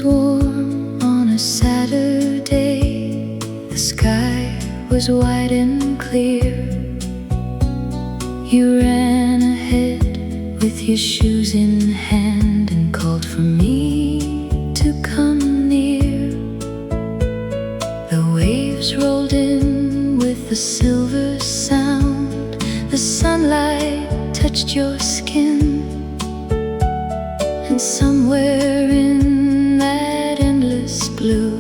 warm on a Saturday. The sky was wide and clear. You ran ahead with your shoes in hand and called for me to come near. The waves rolled in with a silver sound. The sunlight touched your skin. And somewhere in that endless blue,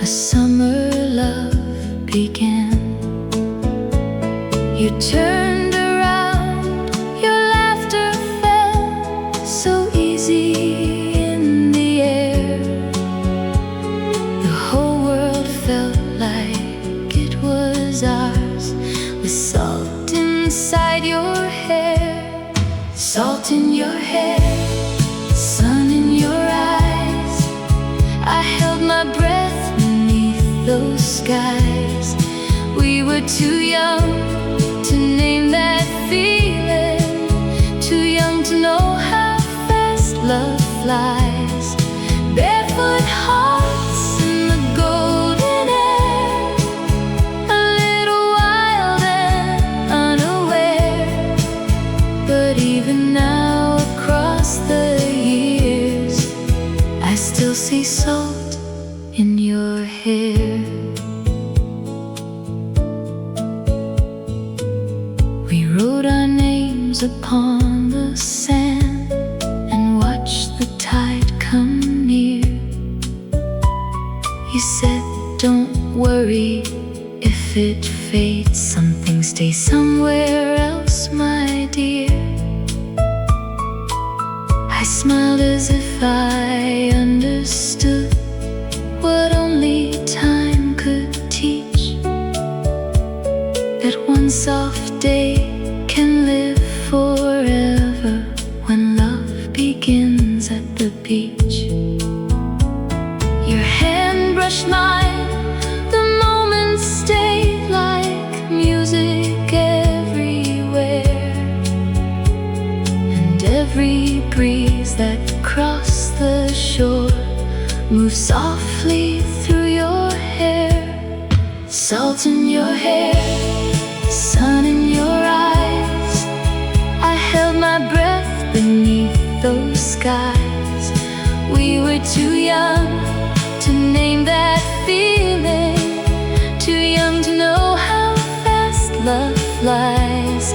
a summer love began. You turned around, your laughter fell so easy in the air. The whole world felt like it was ours, with salt inside your hair. Salt in your hair, sun in your eyes. I held my breath beneath those skies. We were too young to name that feeling, too young to know how fast love flies. Barefoot hearts in the golden air, a little wild and unaware. But even now across the years, I still see salt in your hair. We wrote our names upon the sand and watched the tide come near. You said, don't worry if it fades, something stays somewhere else, my dear. I smiled as if I understood what only time could teach, that one soft day can live forever when love begins at the beach. Your hand brushed mine, the moments stayed like music everywhere, and every breeze that crossed the shore moved softly through your hair. Salt in your hair, sun in your eyes. I held my breath beneath those skies. We were too young to name that feeling, too young to know how fast love flies.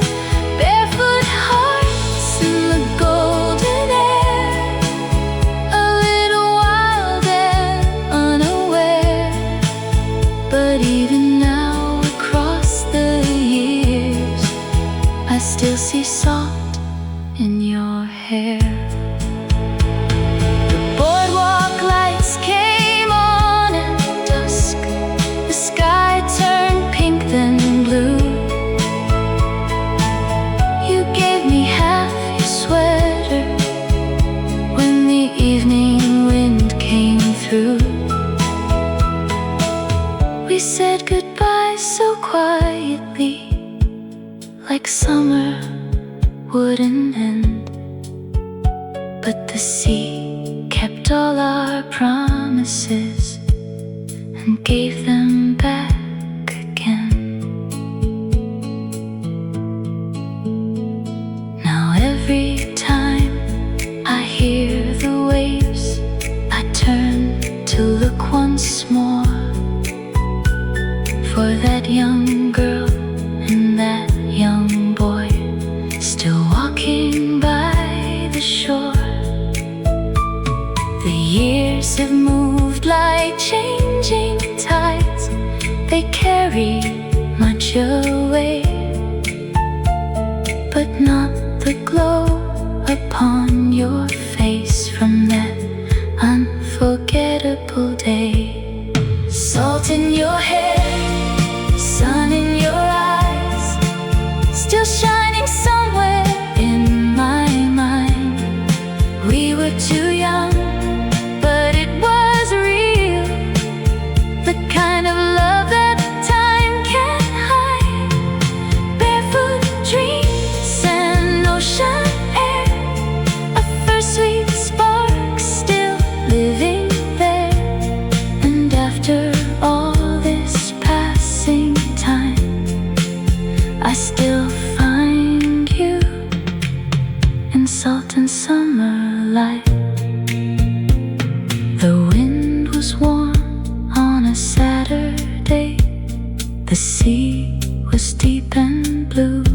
Barefoot hearts in the golden air, a little wild and unaware. But even now across the years, I still see salt in your hair. The boardwalk lights came on at dusk. The sky turned pink then blue. You gave me half your sweater when the evening wind came through. We said goodbye so quietly, like summer wouldn't end. But the sea kept all our promises and gave them back again. Now every time I hear the waves, I turn to look once more for that young girl and that young boy still walking by the shore. The years have moved like changing tides. They carry much away, but not the glow upon your face from that unforgettable day. Salt in your hair, sun in your eyes, still shining somewhere in my mind. We were too young, but it was real, the kind of love that time can't hide. Barefoot dreams and ocean air, a first sweet spark still living and summer light. The wind was warm on a Saturday. The sea was deep and blue.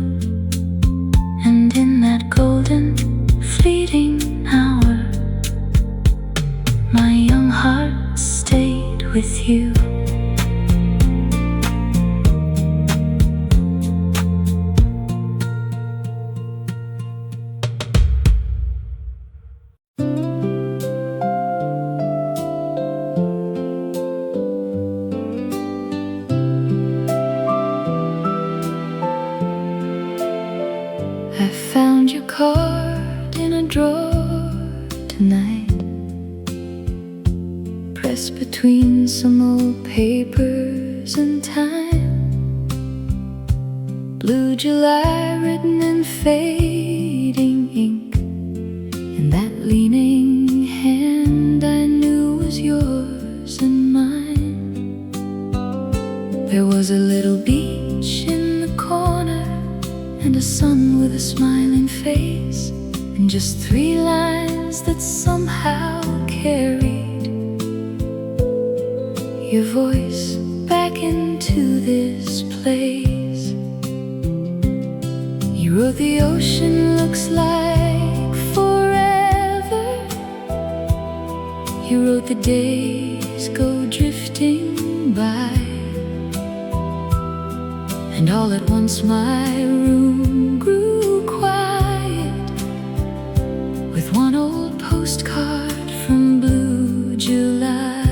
And in that golden, fleeting hour, my young heart stayed with you. I found your card in a drawer tonight, pressed between some old papers and time. Blue July written in fading ink, and that leaning hand I knew was yours and mine. There was a little beach in the corner, and a sun with a smiling face, and just 3 lines that somehow carried your voice back into this place. You wrote the ocean looks like forever. You wrote the days go drifting by. And all at once my room grew quiet, with one old postcard from Blue July.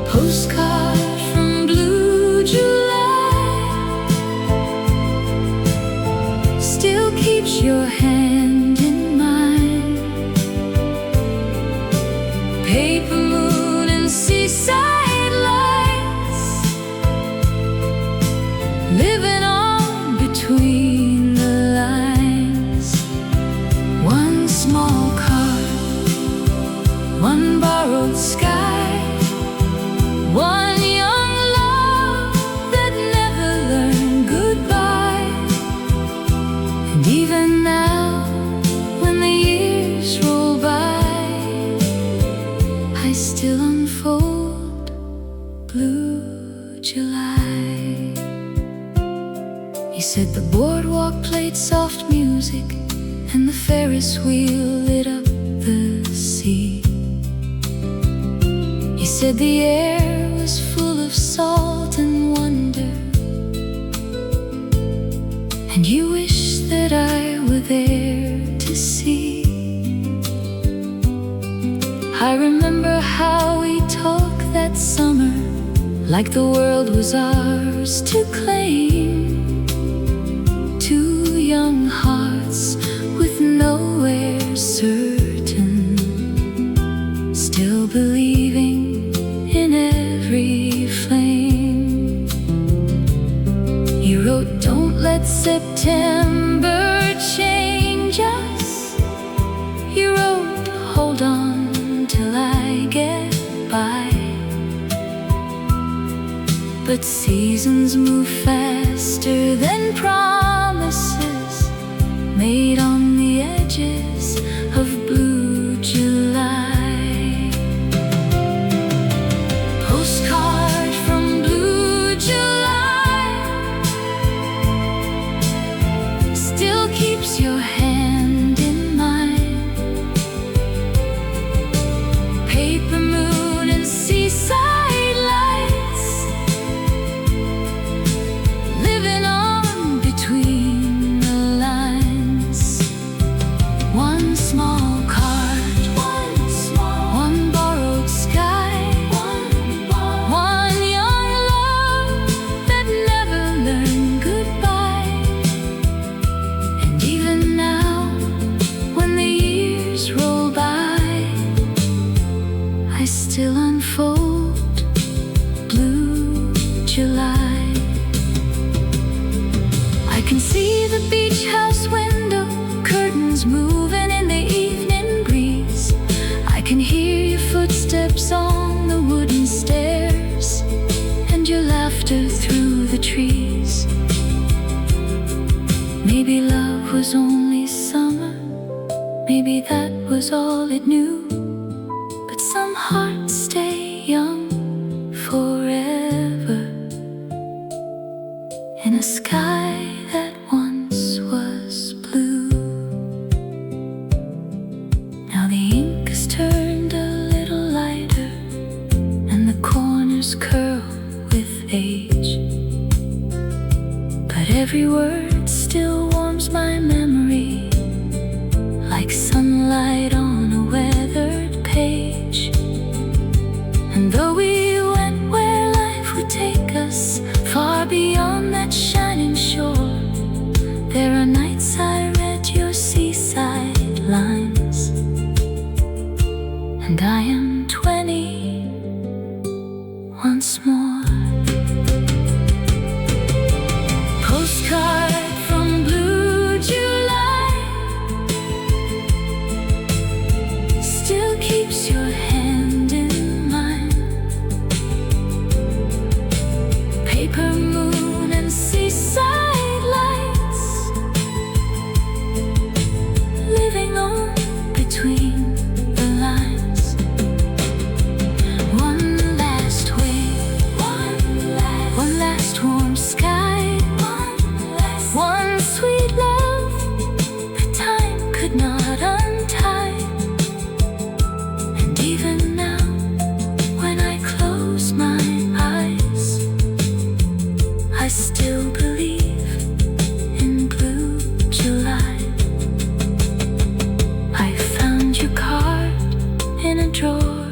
Postcard from Blue July still keeps your hand in mine. Paper moon and seaside, living on between the lines. One small car, one borrowed sky, one young love that never learned goodbye. And even now, when the years roll by, I still unfold Blue July. You said the boardwalk played soft music, and the Ferris wheel lit up the sea. You said the air was full of salt and wonder, and you wished that I were there to see. I remember how we talked that summer, like the world was ours to claim. Two young hearts with nowhere certain, still believing in every flame. You wrote, don't let September change us. You wrote, hold on till I get by. But seasons move faster than promises made on the edges of Blue July. Postcard from Blue July still keeps your hand in mine. Paper moon and seaside lights, living on between the lines. One small card, one borrowed sky, one young love that never learned goodbye. And even now, when the years roll by, I still unfold Blue July. I can see the beach house window, curtains moving in the evening breeze. I can hear your footsteps on the wooden stairs, and your laughter through the trees. Maybe love was only Maybe that was all it knew, but some hearts stay young forever in a sky that once was blue. Now the ink has turned a little lighter and the corners curl with age, but every word still warms my memory like sunlight on a weathered page. And though we went where life would take us, far beyond that shining shore, there are nights I read your seaside lines, and I am 20 once more. Postcard from blue July still keeps your hand in mine. Paper moon and seaside lights living on between the lines. One last wave, one last warm sky, one sweet love that time could not untie. And even now, when I close my eyes, I still believe in blue July. I found your card in a drawer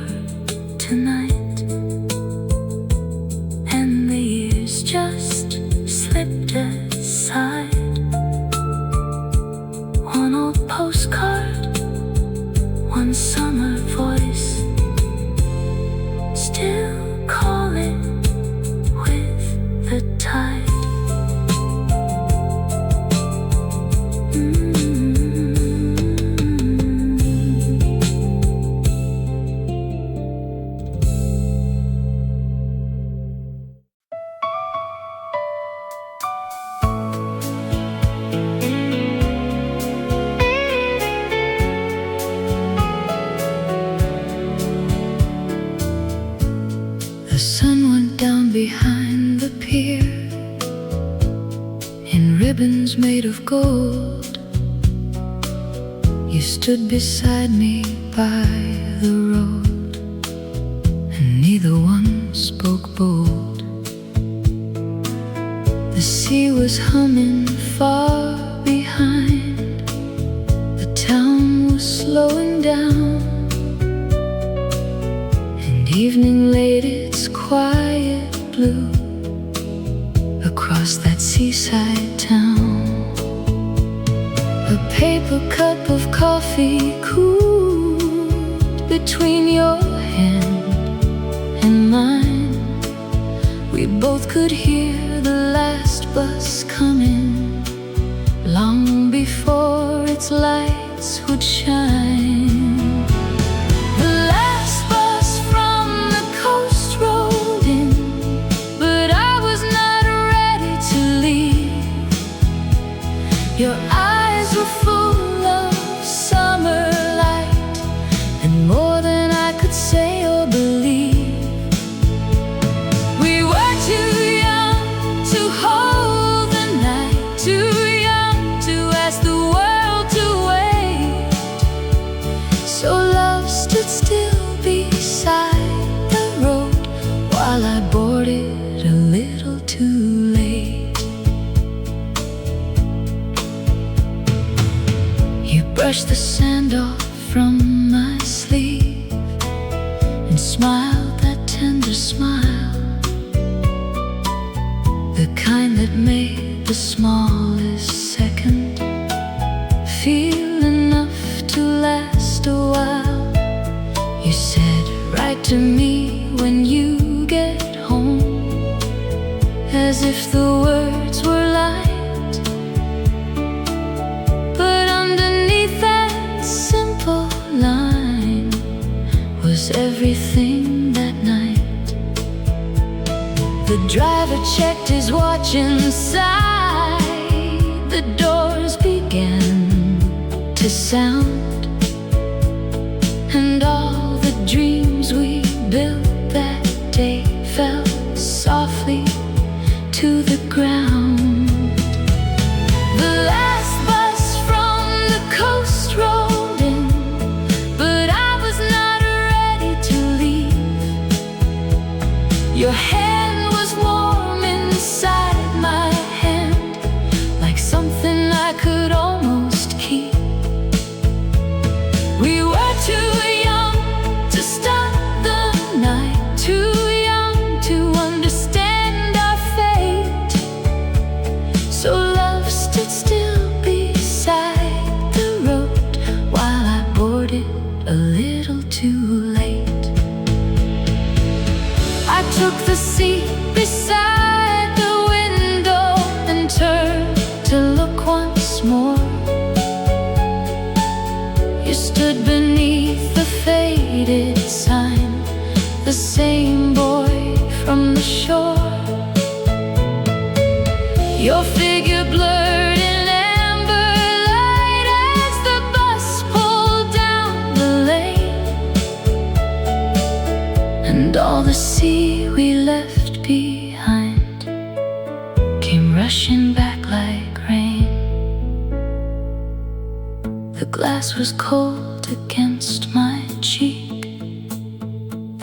tonight, and the years just slipped aside. One old postcard, one summer voice, still calling with the tide. The sun went down behind the pier in ribbons made of gold. You stood beside me by the road, and neither one spoke bold. The sea was humming far behind, the town was slowing down, and evening laid its quiet blue across that seaside town. A paper cup of coffee cooled between your hand and mine. We both could hear the last bus coming long before its lights would shine. The last bus from the coast rolled in, but I was not ready to leave. Your eyes were full of summer light, and more than I could say or believe. We were too young to hold the night, too young to ask the world to wait. So love stood still beside the road while I boarded a little too late. You brushed the sand off from my sleeve and smiled that tender smile, the kind that made the smallest second feel enough to last a while. You said, write to me when you get home, as if the words were light, but underneath that simple line was everything that night. The driver checked his watch inside, the doors began to sound, the seat beside the window and turned to look once more. You stood beneath the faded sign, the same boy from the shore. Your figure blurred in amber light as the bus pulled down the lane, and all the sea we left behind came rushing back like rain. The glass was cold against my cheek.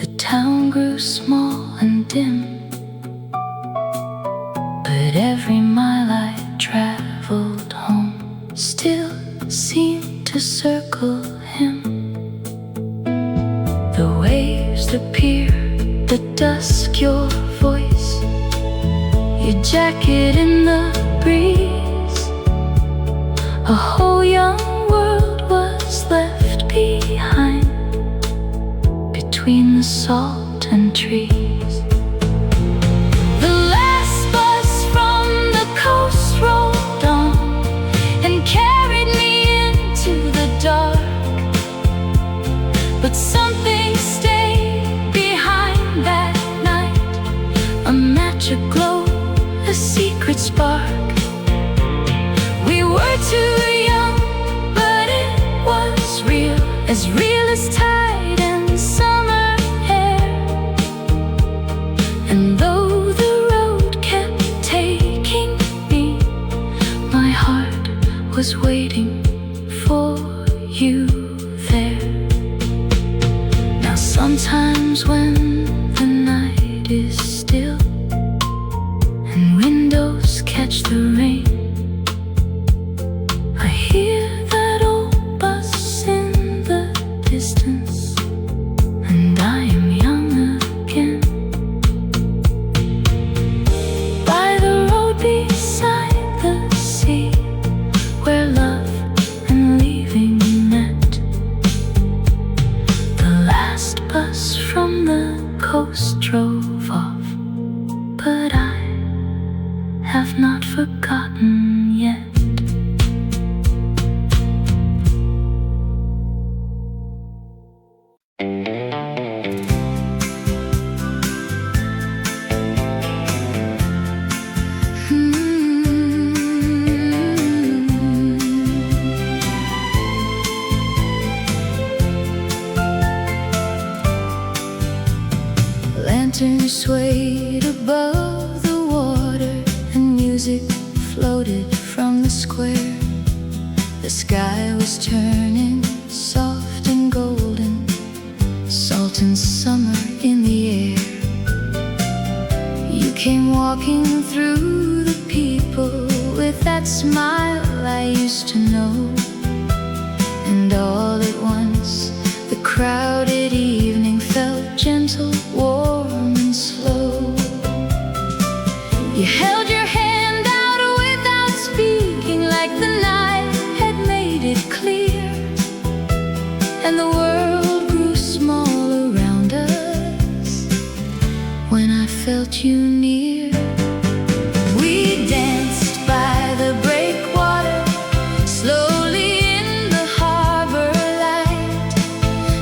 The town grew small and dim, but every mile I traveled home still seemed to circle him. The waves, the pier, the dusk, your voice, your jacket in the breeze. A whole young world was left behind between the salt and trees. Rolled on and carried me into the dark, but something stayed behind that night. A match aglow, a secret spark. We were too young, but it was real as tide and summer air. And though the road kept taking, was waiting for you there. Now sometimes when the night is still and windows catch the rain, I hear that old bus in the distance, and I am young again. By the road beside the sea, where love and leaving met, the last bus from the coast drove off, but I have not forgotten yet. Lanterns swayed above the water, and music floated from the square. The sky was turning soft and golden, salt and summer in the air. You came walking through the people with that smile I used to know, and all at once the crowded evening felt gentle, warm and slow. You held your hand out without speaking, like the night had made it clear, and the world grew small around us when I felt you near. We danced by the breakwater, slowly in the harbor light,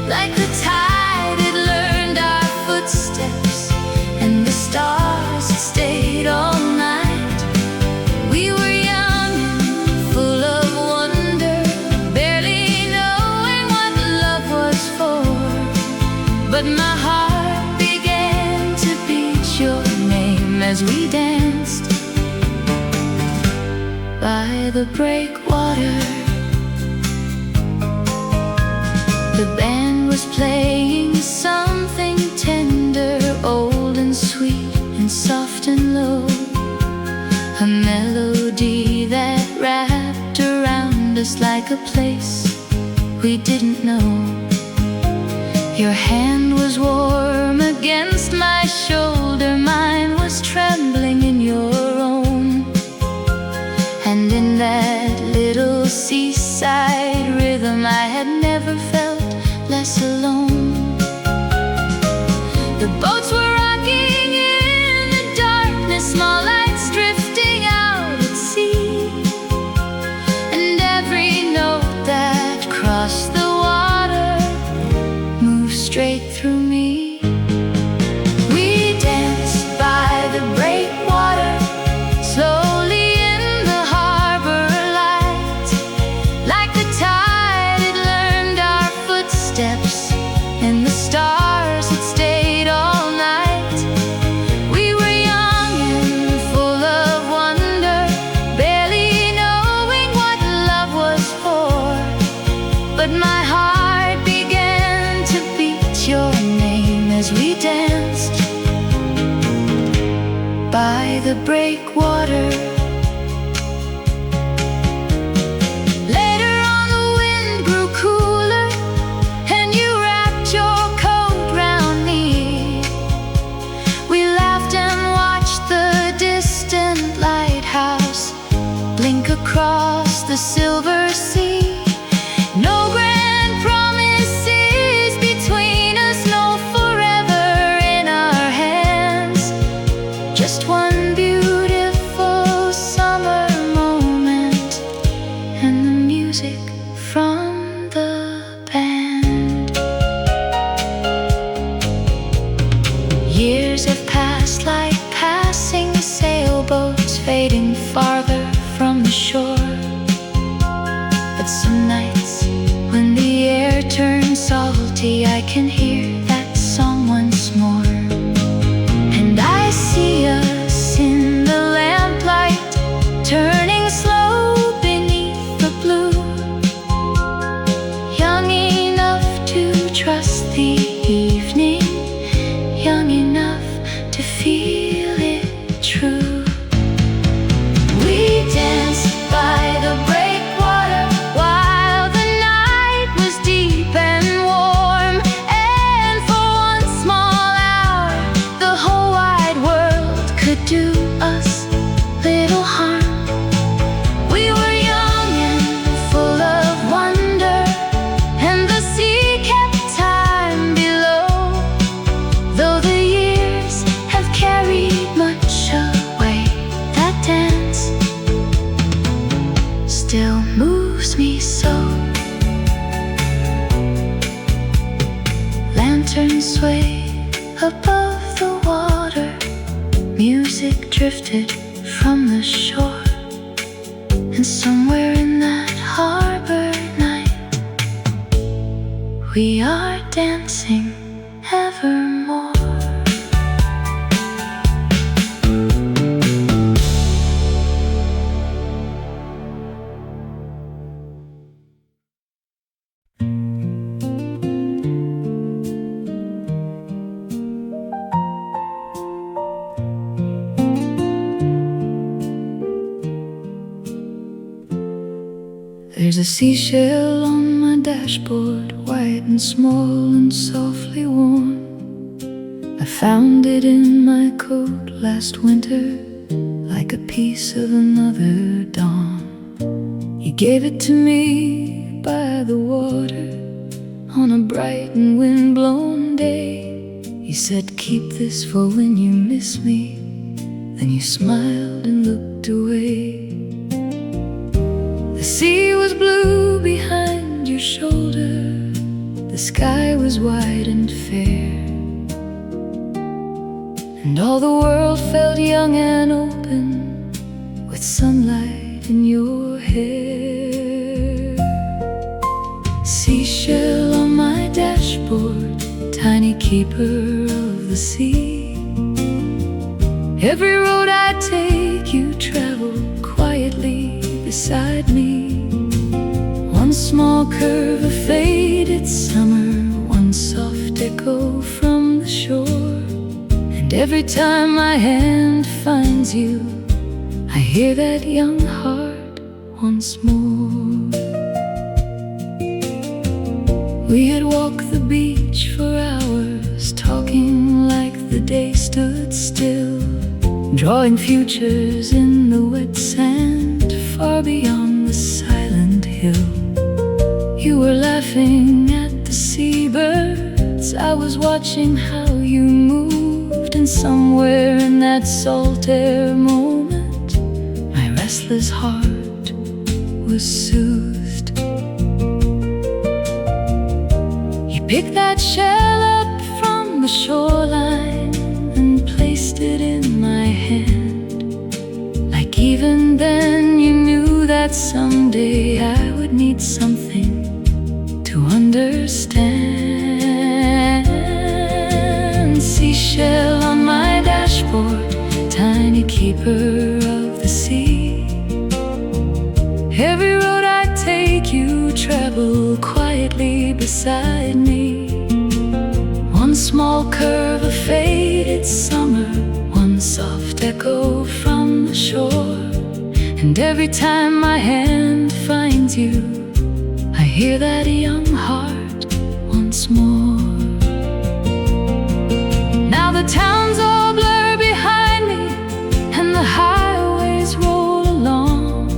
like the tide had learned our footsteps, and the stars had stayed all night. We were young and full of wonder, barely knowing what love was for, but my heart began to beat your name as we danced by the breakwater. The band was playing something tender, old and sweet and soft and low, a melody that wrapped around us like a place we didn't know. Your hand was warm against my shoulder, mine was trembling in your own, and in that little seaside rhythm I had never felt less alone. The boats were rocking in the breakwater. Later on the wind grew cooler, and you wrapped your coat round me. We laughed and watched the distant lighthouse blink across the silver sea. No grand promises between us, no forever in our hands. Just one beautiful summer moment, and the music from the band. Years have passed like passing sailboats, fading farther from the shore. But some nights when the air turns salty, I can hear that song once more. And I see us in the lamplight, turning slow beneath the blue, young enough to trust the evening, young enough to feel it true. We danced by the breakwater while the night was deep and warm, and for one small hour the whole wide world could do us little harm. We were young and full of wonder, and the sea kept time below. Though the years have carried much away, that dance still moves me so. Lanterns sway above the water, music drifted from the shore, and somewhere in that harbor night we are dancing evermore. There's a seashell on my dashboard, white and small and softly worn. I found it in my coat last winter, like a piece of another dawn. You gave it to me by the water on a bright and wind-blown day. You said, keep this for when you miss me. Then you smiled and looked away. The sea was blue behind your shoulder, the sky was wide and fair, and all the world felt young and open with sunlight in your hair. Seashell on my dashboard, tiny keeper of the sea. Every road I take, you travel quietly beside me. One small curve of faded summer, one soft echo from the shore. And every time my hand finds you, I hear that young heart once more. We had walked the beach for hours, talking like the day stood still, drawing futures in the wet sand far beyond the silent hill. You were laughing at the seabirds, I was watching how you moved, and somewhere in that salt air moment my restless heart was soothed. You picked that shell up from the shoreline and placed it in my hand, like even then you knew that someday I would need something to understand. Seashell on my dashboard, tiny keeper of the sea. Every road I take, you travel quietly beside me. One small curve of faded summer, one soft echo from the shore. And every time my hand finds you, I hear that young heart once more. Now the town's all blur behind me, and the highways roll along.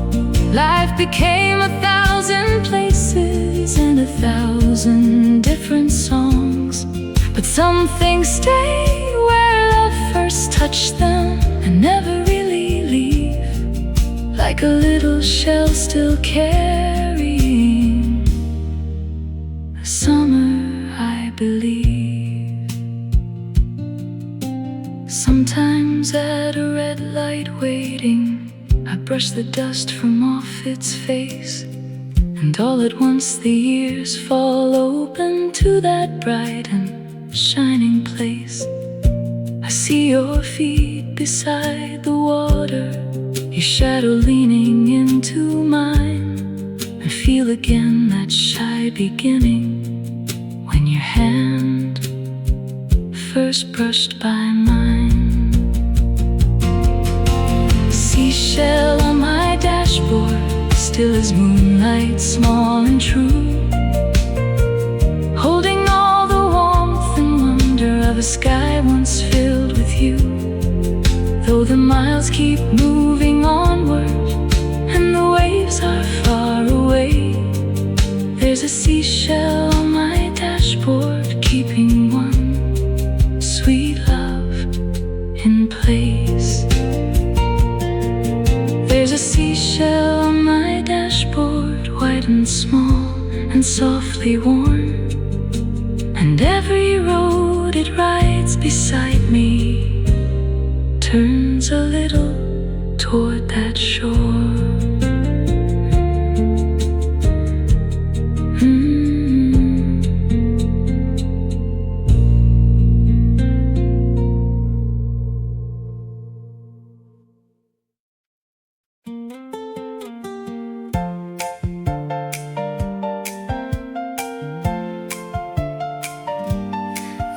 Life became 1,000 places and 1,000 different songs. But some things stay where love first touched them and never really leave, like a little shell still carrying the summer, I believe. Sometimes at a red light waiting, I brush the dust from off its face, and all at once the years fall open to that bright and shining place. I see your feet beside the water, your shadow leaning into mine, and feel again that shy beginning when your hand first brushed by mine. Seashell on my dashboard, still as moonlight, small and true, holding all the warmth and wonder of a sky once filled with you. Though the miles keep moving onward and the waves are far away, there's a seashell on my dashboard, keeping one sweet love in place. There's a seashell on my dashboard, white and small and softly worn, and every road it rides beside me turns a little toward that shore.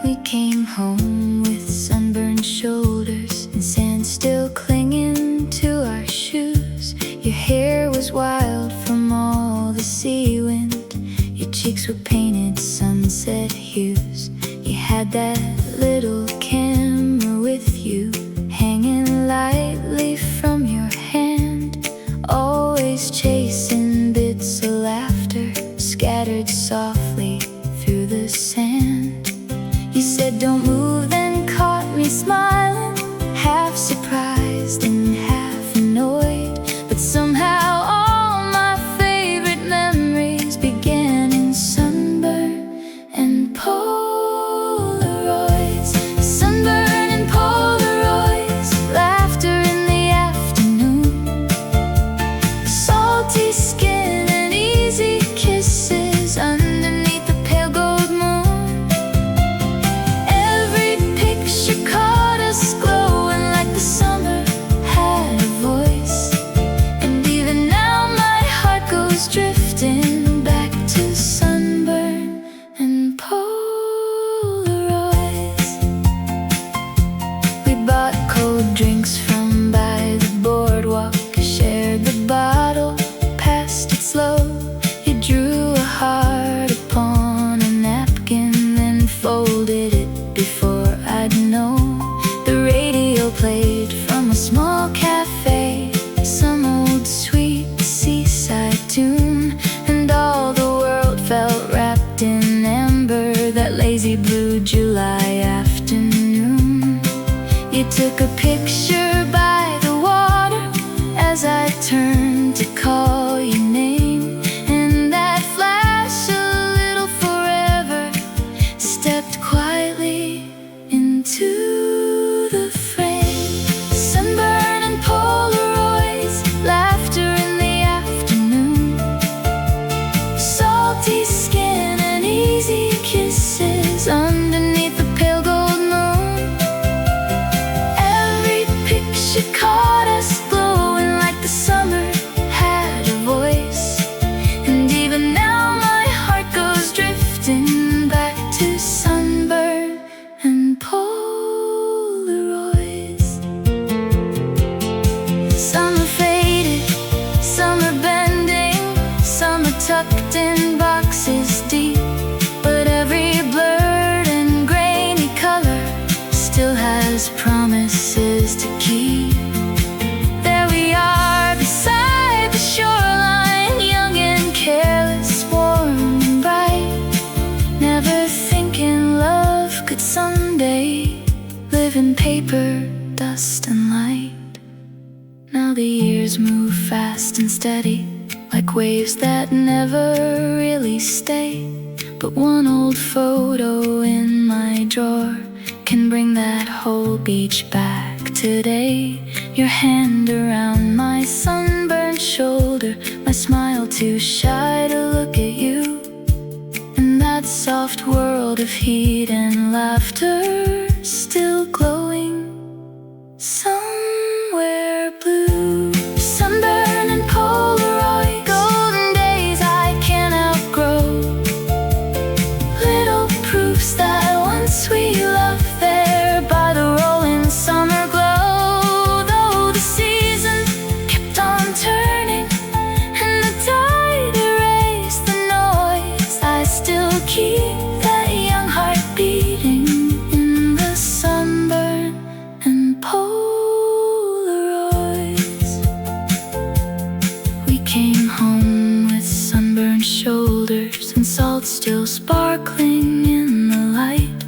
We came home with sunburned shoulders and sand still clinging to our shoes. Your hair was wild from all the sea wind, your cheeks were painted sunset hues. You had that little camera with you, hanging lightly from your hand, always chasing bits of laughter scattered softly through the sand. You said don't move, then caught me smiling, half surprised and half annoyed. But somehow all my favorite memories began in sunburn and Polaroids. Sunburn and Polaroids, laughter in the afternoon, salty skin and easy kisses underneath the pale gold moon. Every picture caught us glowing like the summer had a voice. And even now my heart goes drifting back to sunburn and Polaroids. We bought cold drinks from by the boardwalk, shared the bottle, passed it slow. You drew a heart upon a napkin, then folded it before I'd know. The radio played from a small cafe, some old sweet Seaside tune, and all the world felt wrapped in amber that lazy blue July afternoon. You took a picture by the water as I turned to call your name, and that flash a little forever stepped quietly into the frame. Sunburn and Polaroids, laughter in the afternoon, salty skin and easy kisses underneath the pale gold moon. in boxes deep, but every blurred and grainy color still has promises to keep. There we are beside the shoreline, young and careless, warm and bright, never thinking love could someday live in paper, dust and light. Now the years move fast and steady, like waves that never really stay. But one old photo in my drawer can bring that whole beach back today. Your hand around my sunburned shoulder, my smile too shy to look at you, and that soft world of heat and laughter still glowing somewhere blue. Sunburn and Polaroids, golden days I can't outgrow, little proofs that once we loved there by the rolling summer glow. Though the season kept on turning and the tide erased the noise, I still keep that young heart beating in the sunburn and Polaroids. We came home with sunburned shoulders and salt still sparkling in the light,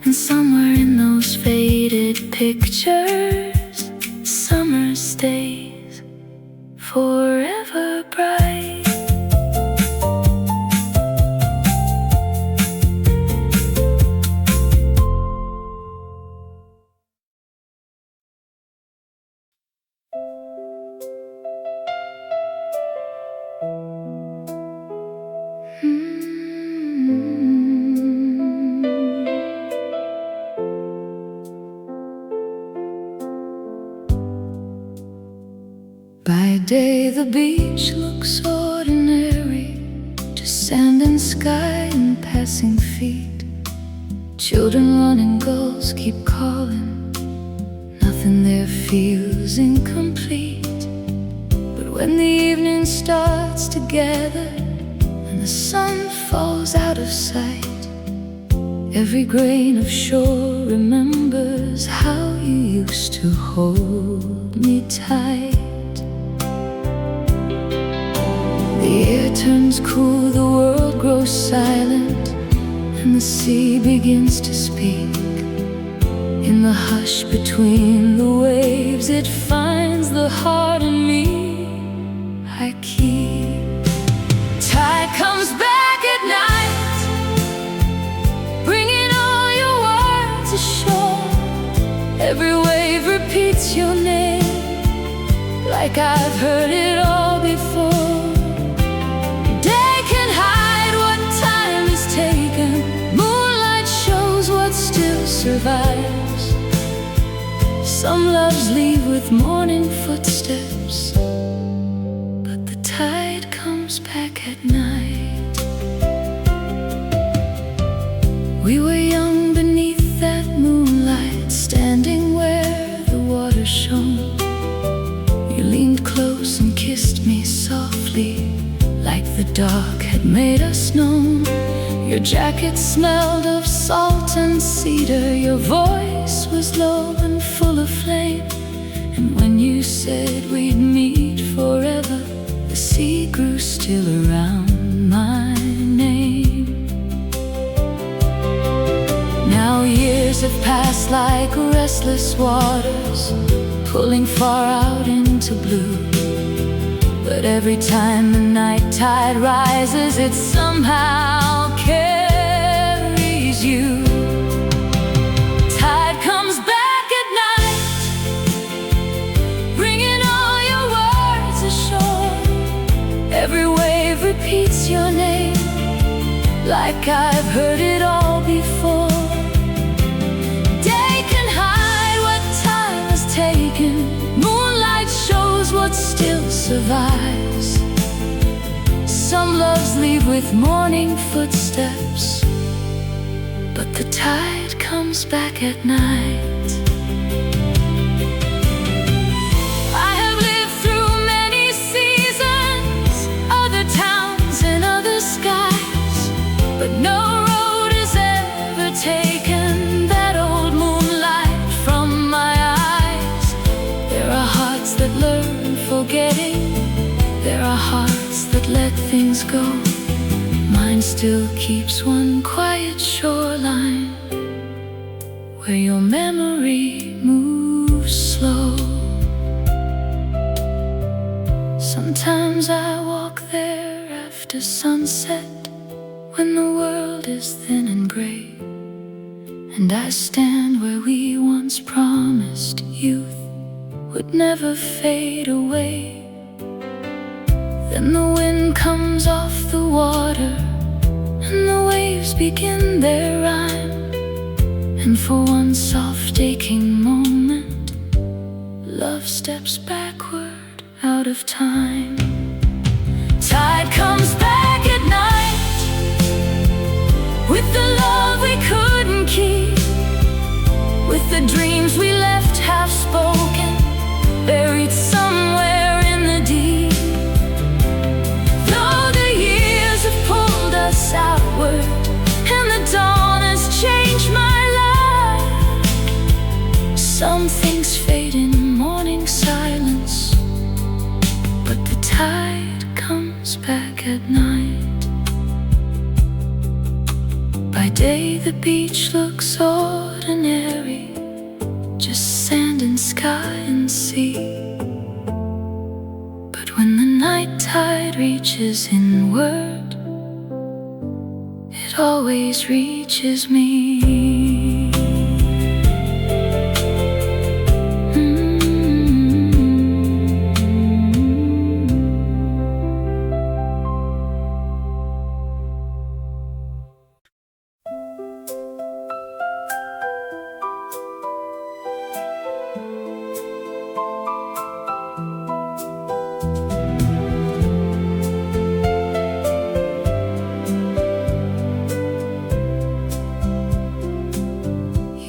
and somewhere in those faded pictures, summer stays forever bright. By day the beach looks ordinary, just sand and sky and passing feet. Children running, gulls keep calling, nothing there feels incomplete. But when the evening starts to gather and the sun falls out of sight, every grain of shore remembers how you used to hold me tight. The air turns cool, the world grows silent, and the sea begins to speak. In the hush between the waves, it finds the heart in me I keep. Tide comes back at night, bringing all your words ashore. Every wave repeats your name, like I've heard it all before. Survives. Some loves leave with morning footsteps, but the tide comes back at night. We were young beneath that moonlight, standing where the water shone. You leaned close and kissed me softly, like the dark had made us known. Your jacket smelled of salt and cedar, your voice was low and full of flame. And when you said we'd meet forever, the sea grew still around my name. Now years have passed like restless waters, pulling far out into blue. But every time the night tide rises, it somehow carries you. Tide comes back at night, bringing all your words ashore. Every wave repeats your name, like I've heard it all before. Day can hide what time has taken, moonlight shows what still survives. Some loves leave with morning footsteps, but the tide comes back at night. I have lived through many seasons, other towns and other but no road is ever taken that old moonlight from my eyes. There are hearts that learn forgetting, there are hearts that let things go. Mine still keeps one quiet shoreline where your memory moves slow. Sometimes I walk there after sunset when the world is thin and gray, and I stand where we once promised youth would never fade away. Then the wind comes off the water and the waves begin their rhyme, and for one soft aching moment love steps backward out of time. Tide comes back at night with the love we couldn't keep, with the dreams we left half spoken, buried somewhere in the deep. Though the years have pulled us outward and the dawn has changed my life, some things fade in morning silence, but the tide comes back at night. By day the beach looks ordinary, just sand and sky and sea. But when the night tide reaches inward, it always reaches me.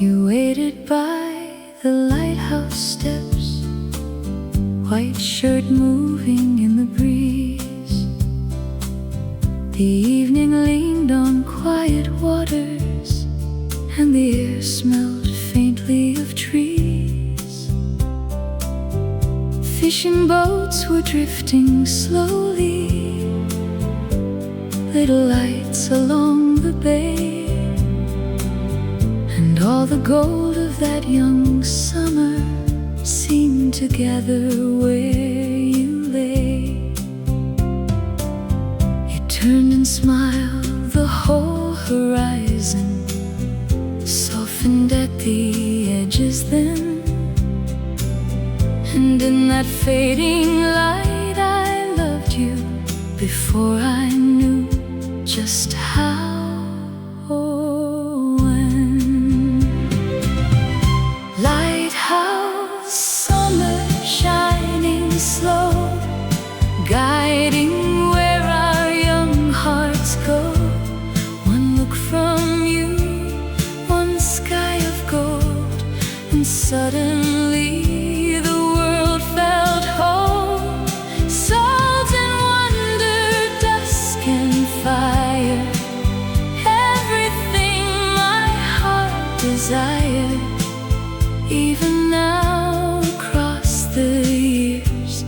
You waited by the lighthouse steps, white shirt moving in the breeze. The evening leaned on quiet waters, and the air smelled faintly of trees. Fishing boats were drifting slowly, little lights along the bay. And all the gold of that young summer seemed to gather where you lay. You turned and smiled, the whole horizon softened at the edges then. And in that fading light I loved you before I knew just how. Lighthouse summer shining slow, guiding where our young hearts go. One look from you, one sky of gold, and suddenly the world felt whole. Salt and wonder, dusk and fire, everything my heart desired. Even now, across the years,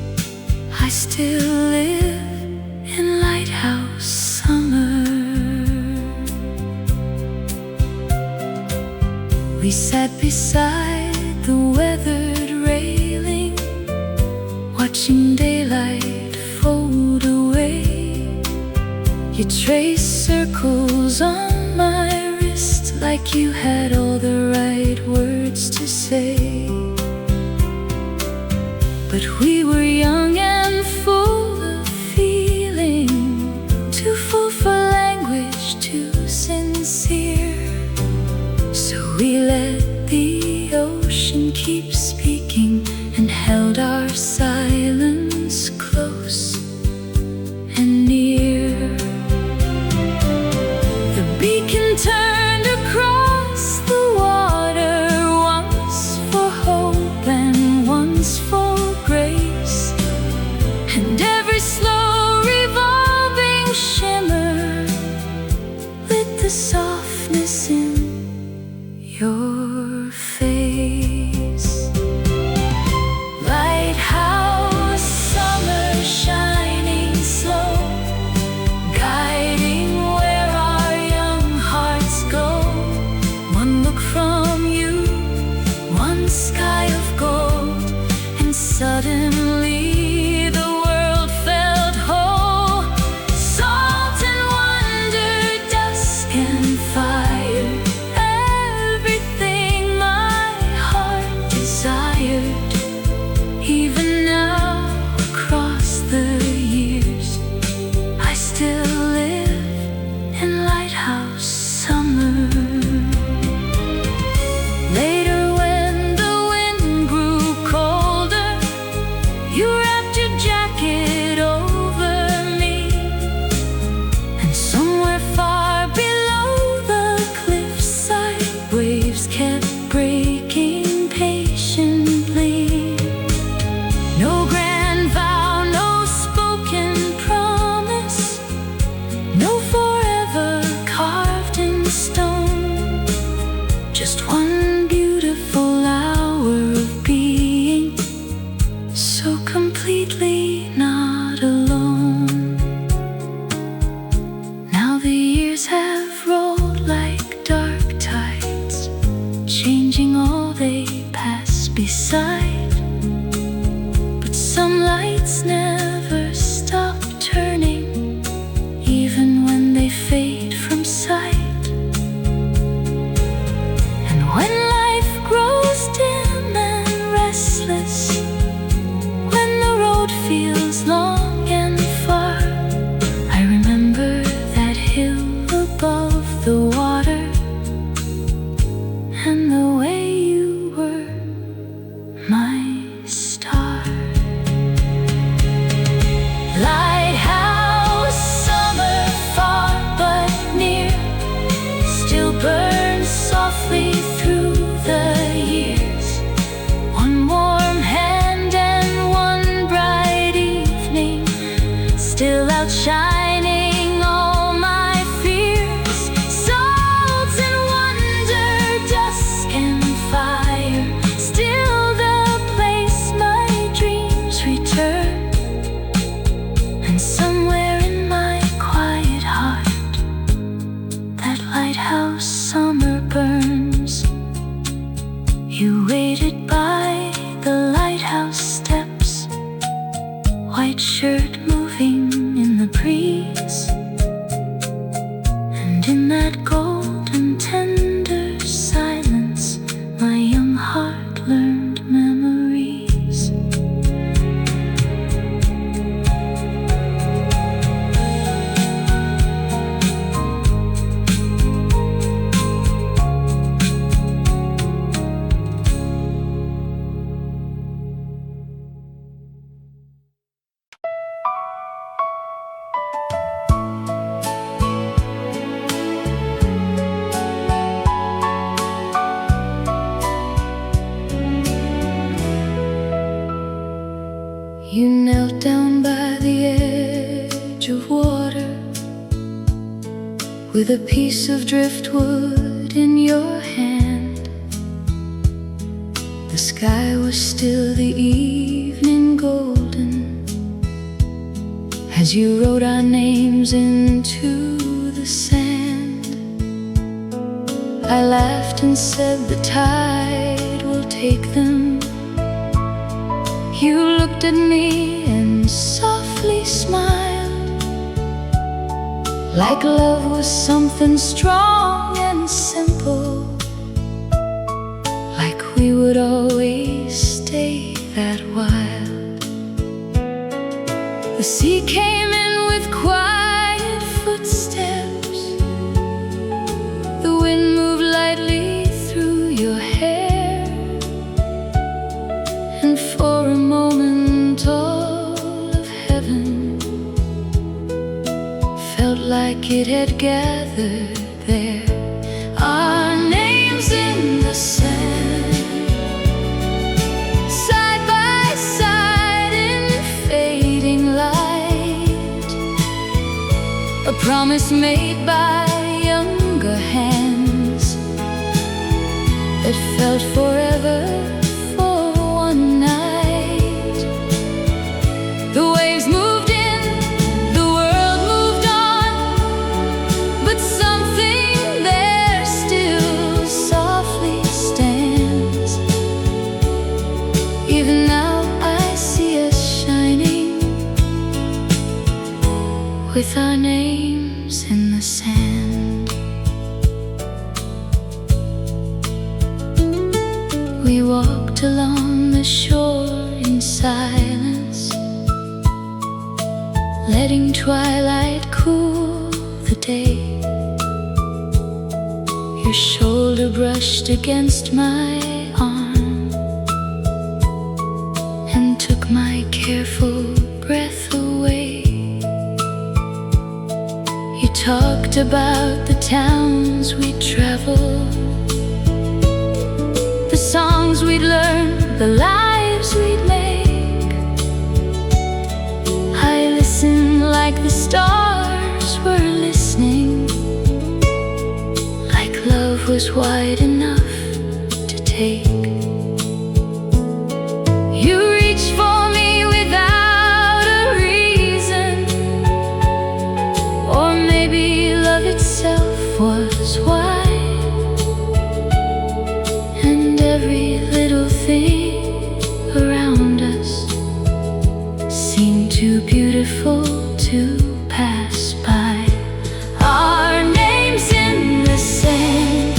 I still live in Lighthouse Summer. We sat beside the weathered railing, watching daylight fold away. You traced circles on my wrist like you had all the right words to say. But we were young and full of feeling, too full for language, too sincere. So we let the ocean keep speaking and held our silence close and near. The beacon turned across the water, once for hope and once for grace, and softness in your face. Lighthouse summer shining slow, guiding where our young hearts go. One look from you, one sky of gold, and suddenly the world felt whole. Salt and wonder, dusk and fire, everything my heart desired. Even now, across the years, I still live in Lighthouse Summer. Later when the wind grew colder, you wrapped your jacket over me, and somewhere far below the cliffside, waves kept breaking patiently. No grand vow, no spoken promise, no forever carved in stone. Just one beautiful hour of being so completely not alone. Now the years have rolled like dark tides, changing all they pass beside. But some lights never stop turning, even when they fade from sight. And when life grows dim and restless, when the road feels long and far, I remember that hill above the water, and the way you were my star. Lighthouse summer, far but near, still burns softly through the years. One warm hand and one bright evening, still outshining all my fears. Salt and wonder, dusk and fire, still the place my dreams return. And somewhere in my quiet heart, that lighthouse summer burns. You waited by the lighthouse steps, white shirt moving in the breeze, and in that golden tender silence, my young heart learned memories. You knelt down by the edge of water, with a piece of driftwood in your hand. The sky was still the evening golden, as you wrote our names into the sand. I laughed and said the tide will take them. You looked at me and softly smiled, like love was something strong and simple, like we would always stay that wild. The sea came in with quiet footsteps, the wind moved lightly through your hair, and for a moment all of heaven felt like it had gathered there. Our names in the sand, side by side in fading light, a promise made by younger It felt forever for one night. The waves moved in, the world moved on, but something there still softly stands. Even now I see us shining with our names in the sand. We walked along the shore in silence, letting twilight cool the day. Your shoulder brushed against my arm and took my careful breath away. You talked about the towns we'd traveled, the songs we'd learned, the lives we'd make. I listened like the stars were listening, like love was wide enough to take. You reached for me without a reason, or maybe love itself was why. Every little thing around us seemed too beautiful to pass by. Our names in the sand,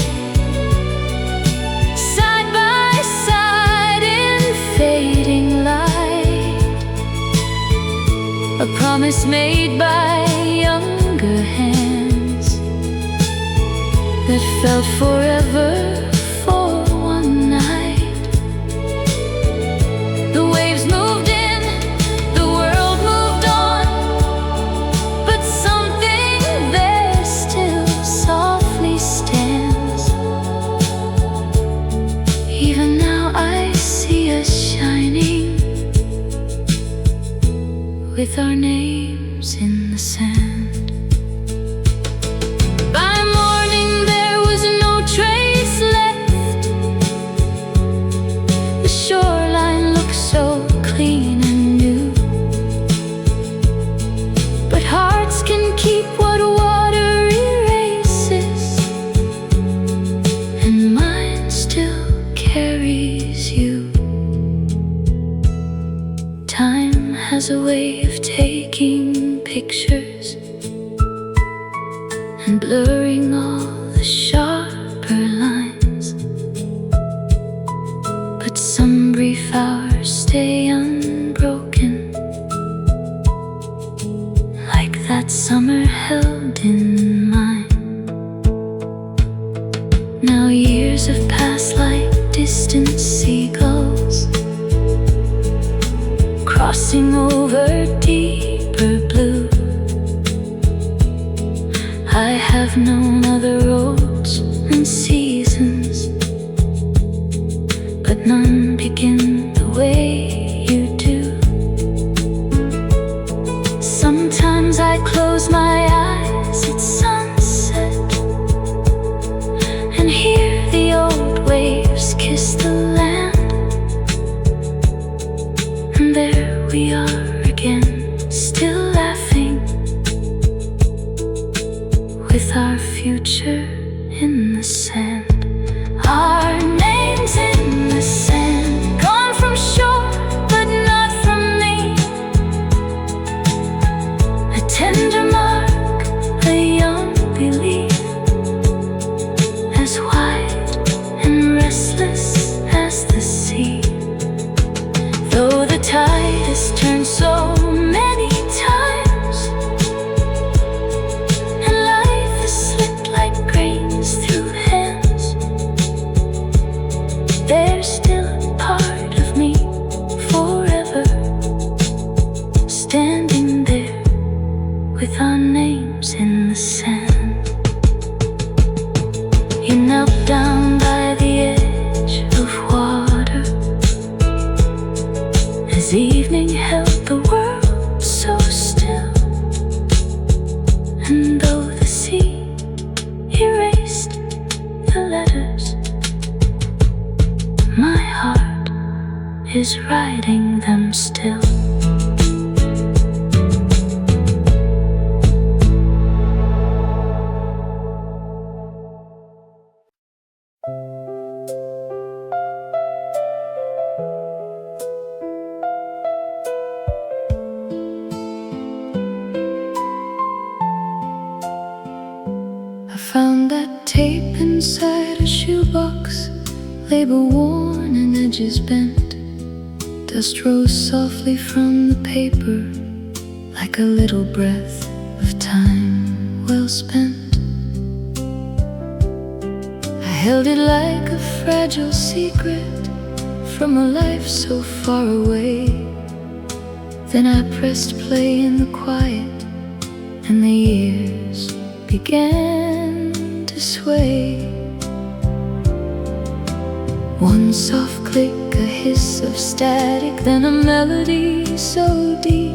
side by side in fading light. A promise made by younger hands that felt forever. With our names in the sand. By morning there was no trace left. The shoreline looked so clean and new, but hearts can keep what water erases, and mine still carries you. Time has a way of taking pictures and blurring all the sharper lines, but some brief hours stay unbroken, like that summer held in mine. Now years have passed like distant seagulls, crossing over deeper blue. I have known other roads and seasons, but none begin the way you do. Sometimes I close my eyes at sunset and hear the old waves kiss the land, and there we are again, still laughing, with our future in the sand. Our names in the sand, gone from shore but not from me. A tender mark, a young belief, as wide and restless as the sea. Though the tide has turned so many times, and life has slipped like grains through hands, there's still is writing them still. I found that tape inside a shoebox, label worn and edges bent. Dust rose softly from the paper, like a little breath of time well spent. I held it like a fragile secret from a life so far away. Then I pressed play in the quiet, and the years began to sway. One soft click, a hiss of static, then a melody so deep.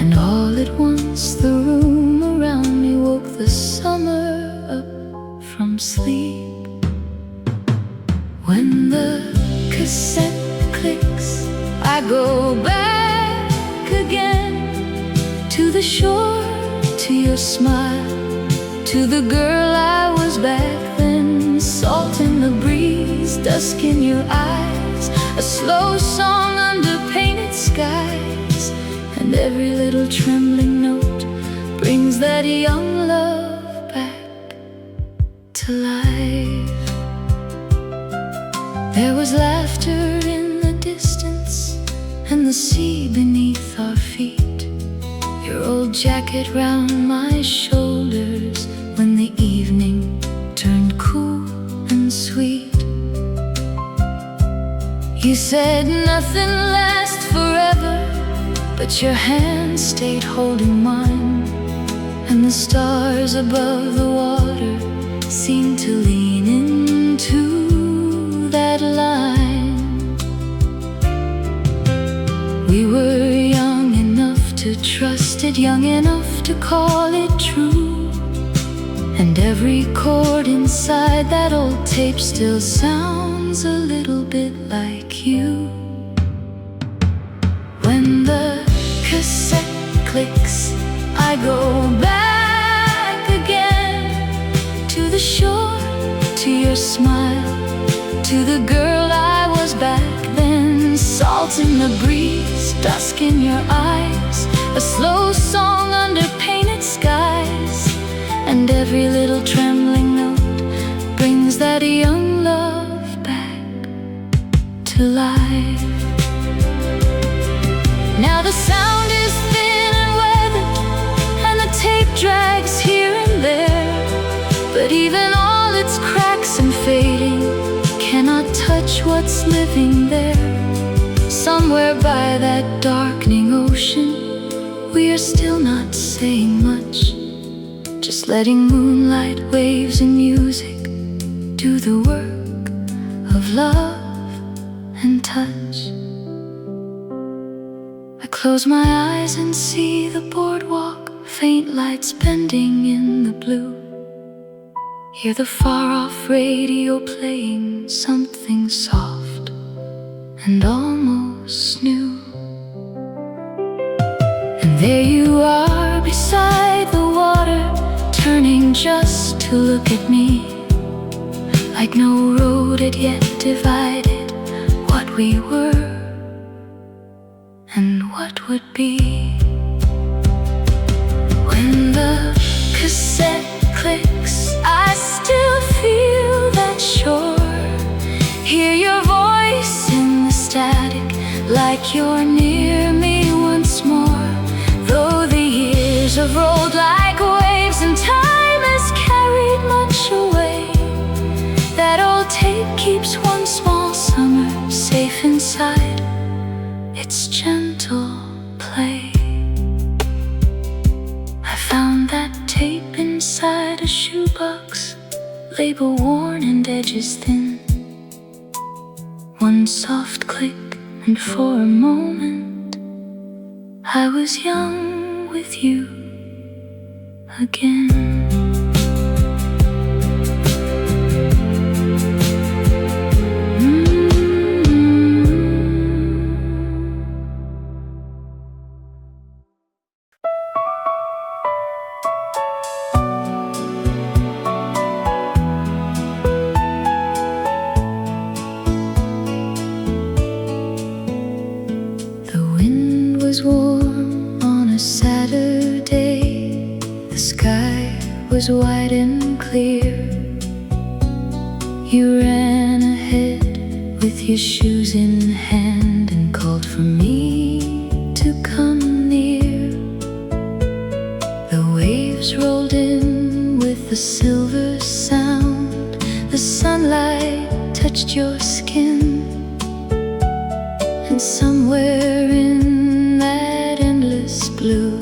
And all at once the room around me woke the summer up from sleep. When the cassette clicks, I go back again to the shore, to your smile, to the girl I was back then. Salt in the breeze, dusk in your eyes, a slow song under painted skies. And every little trembling note brings that young love back to life. There was laughter in the distance, and the sea beneath our feet. Your old jacket round my shoulders when the evening turned cool and sweet. You said nothing lasts forever, but your hand stayed holding mine. And the stars above the water seemed to lean into that line. We were young enough to trust it, young enough to call it true. And every chord inside that old tape still sounds a little bit like you. When the cassette clicks, I go back again to the shore, to your smile, to the girl I was back then. Salt in the breeze, dusk in your eyes, a slow song under painted skies. And every little trembling note brings that young love back to life. Now the sound is thin and weathered, and the tape drags here and there. But even all its cracks and fading cannot touch what's living there. Somewhere by that darkening ocean, we are still not saying much, just letting moonlight, waves, and music do the work of love and touch. I close my eyes and see the boardwalk, faint lights bending in the blue. Hear the far-off radio playing something soft and almost new. And there you are beside the water, turning just to look at me, like no road had yet divided what we were and what would be. When the cassette clicks, I still feel that shore. Hear your voice in the static, like you're near me once more. Though the years have rolled like waves and time has carried much away, that old tape keeps one small summer safe inside its gentle play. I found that tape inside a shoebox, label worn and edges thin. One soft click, and for a moment I was young with you again. waters wide and clear. You ran ahead with your shoes in hand and called for me to come near. The waves rolled in with a silver sound. The sunlight touched your skin, and somewhere in that endless blue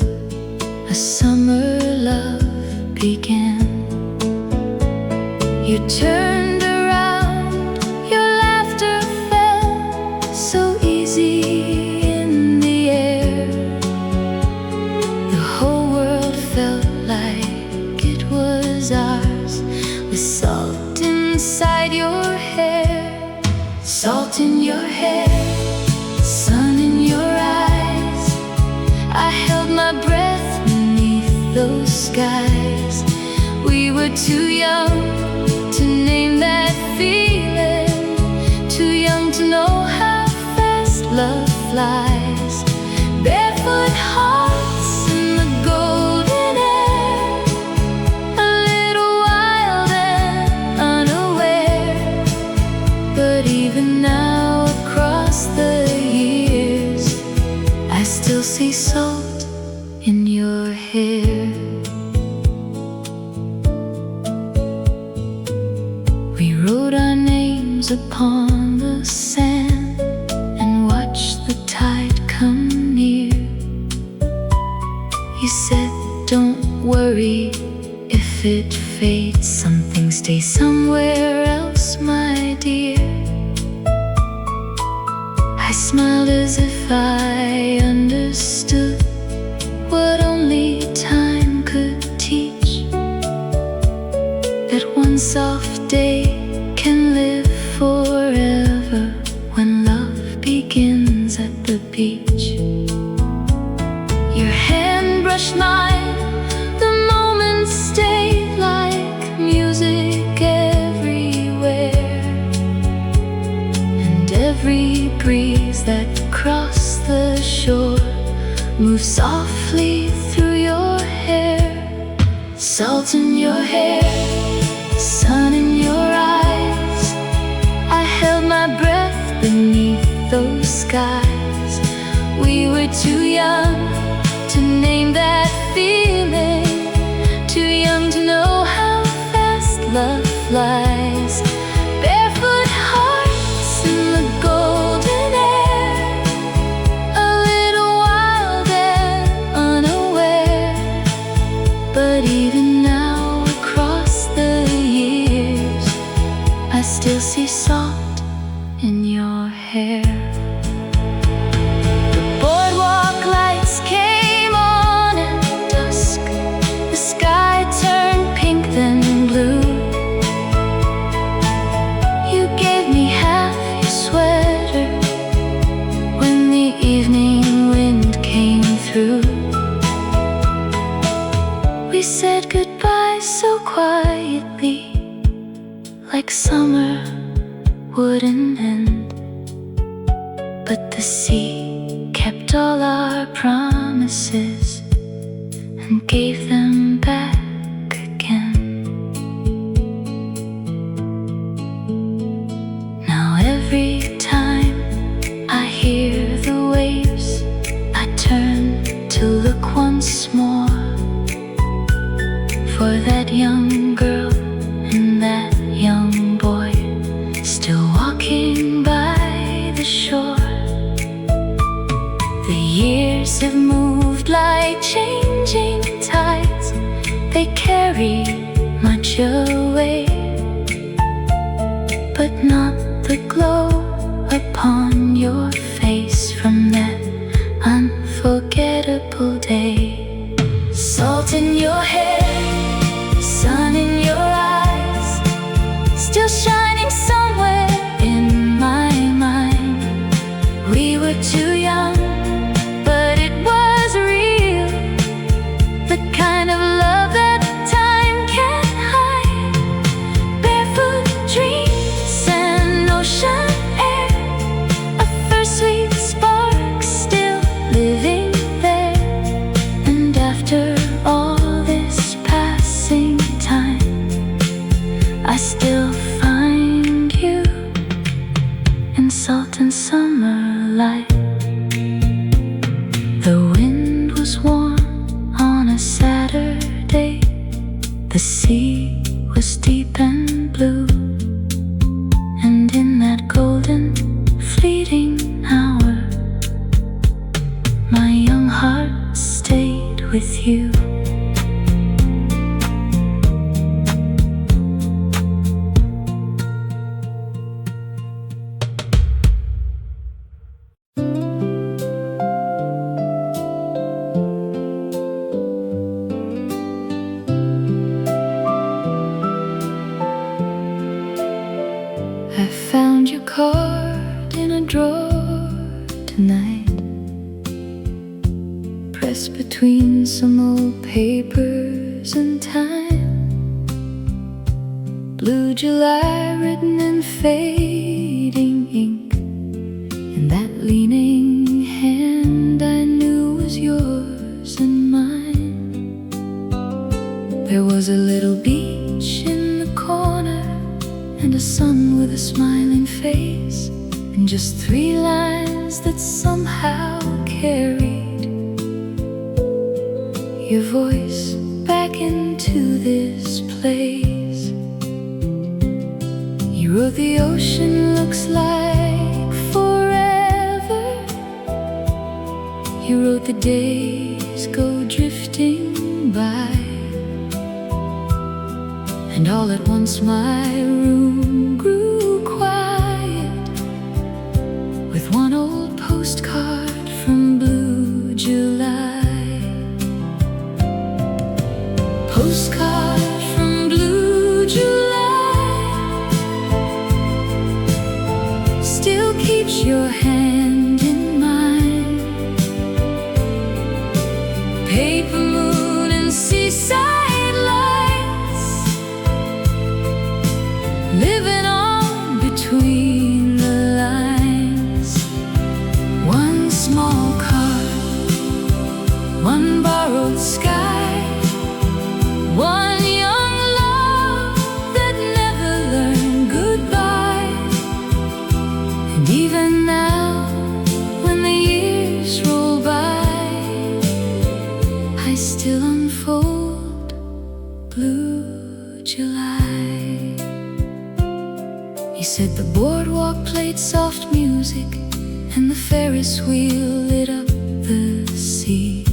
a summer love began. You turned around, your laughter fell so easy in the air. The whole world felt like it was ours, with salt inside your hair. Salt in your hair, sun in your eyes. I held my breath beneath those skies. We were too young to name that feeling, too young to know how fast love flies. Barefoot hearts in the golden air, a little wild and unaware. But even now across the years, I still see salt in your hair. We wrote our names upon the sand and watched the tide come near. You said, don't worry if it fades, something stays somewhere else, my dear. I smiled as if I understood what only time could teach, that one soft day can live forever when love begins at the beach. Your hand brushed mine, the moments stayed like music everywhere, and every breeze that crossed the shore moved softly through your hair. Salt in your hair, sun in your eyes. I held my breath beneath those skies. We were too young to name that feeling, too young to know how fast love flies. Barefoot hearts in the golden air, a little wild and unaware. But even now across the years, I still see salt in your hair. The boardwalk lights came on at dusk. The sky turned pink then blue. You gave me half your sweater when the evening wind came through. We said goodbye so quietly, like summer wouldn't end. But the sea kept all our promises and gave them back again. Now every time I hear the waves, I turn to look once more for that young girl and that young boy still walking by the shore. The years have moved like changing tides. They carry much away, but not the glow upon your face from that unforgettable day. Salt in your hair, sun in your eyes, still shining somewhere in my mind. We were too young, but it was real, the kind of love that time can't hide. I still find you in salt and summer light. The wind was warm on a Saturday. The sea was deep and blue. And in that golden, fleeting hour, my young heart stayed with you. I found your card in a drawer tonight, pressed between some old papers and time. Blue July written in fading ink, and that leaning hand I knew was yours and mine. There was a little beach in the corner, and a sun with a smiling face, and just 3 lines that somehow carried your voice back into this place. You wrote the ocean looks like forever. You wrote the days go drifting by. And all at once my room grew quiet, with one old postcard from Blue July. Postcard from Blue July still keeps your hand in mine. Paper moon and seaside, living on between the lines. One small car, one borrowed sky, one young love that never learned goodbye. And even now, when the years roll by, I still unfold Blue July. You said the boardwalk played soft music, and the Ferris wheel lit up the sea.